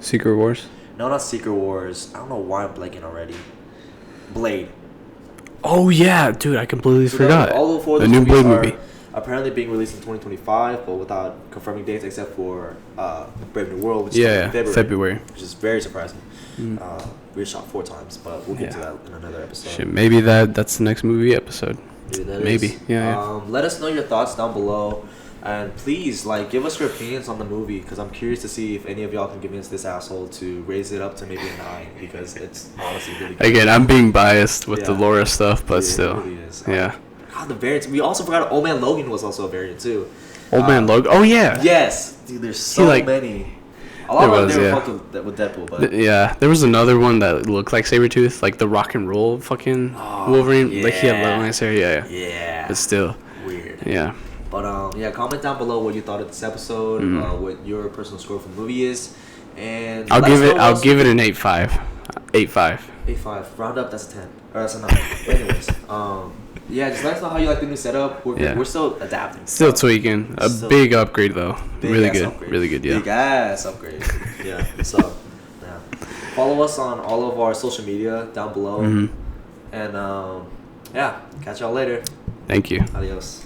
Secret Wars? No, not Secret Wars. I don't know why I'm blanking already. Blade. Oh, yeah. Dude, I completely forgot. All four of the those new Blade movie. Apparently being released in 2025, but without confirming dates except for Brave New World, which is in February. Which is very surprising. We were shot 4 times, but we'll get to that in another episode. Shit, maybe that's the next movie episode. Dude, maybe. Yeah. Let us know your thoughts down below, and please give us your opinions on the movie, because I'm curious to see if any of y'all can convince this asshole to raise it up to maybe a 9, because it's honestly really good. Again, I'm being biased with the Laura stuff, but still. It really is. Yeah. God, the variants. We also forgot Old Man Logan was also a variant too. Old Man Logan. Oh yeah. Yes, dude. There's so many. A lot of them fucked with Deadpool, but there was another one that looked like Sabretooth, like the rock and roll fucking Wolverine. Yeah. Like he had nice hair. Yeah. But still. Weird. Yeah. But comment down below what you thought of this episode, what your personal score for the movie is, and I'll give it an 8.5. 8.5. 8.5. Round up, that's a 10. Or that's a 9. But anyways, just let us know how you like the new setup. We're still adapting. Still tweaking. A big upgrade though. Really good. Upgrade. Really good, yeah. Big ass upgrade. Yeah. So, follow us on all of our social media down below. And catch y'all later. Thank you. Adios.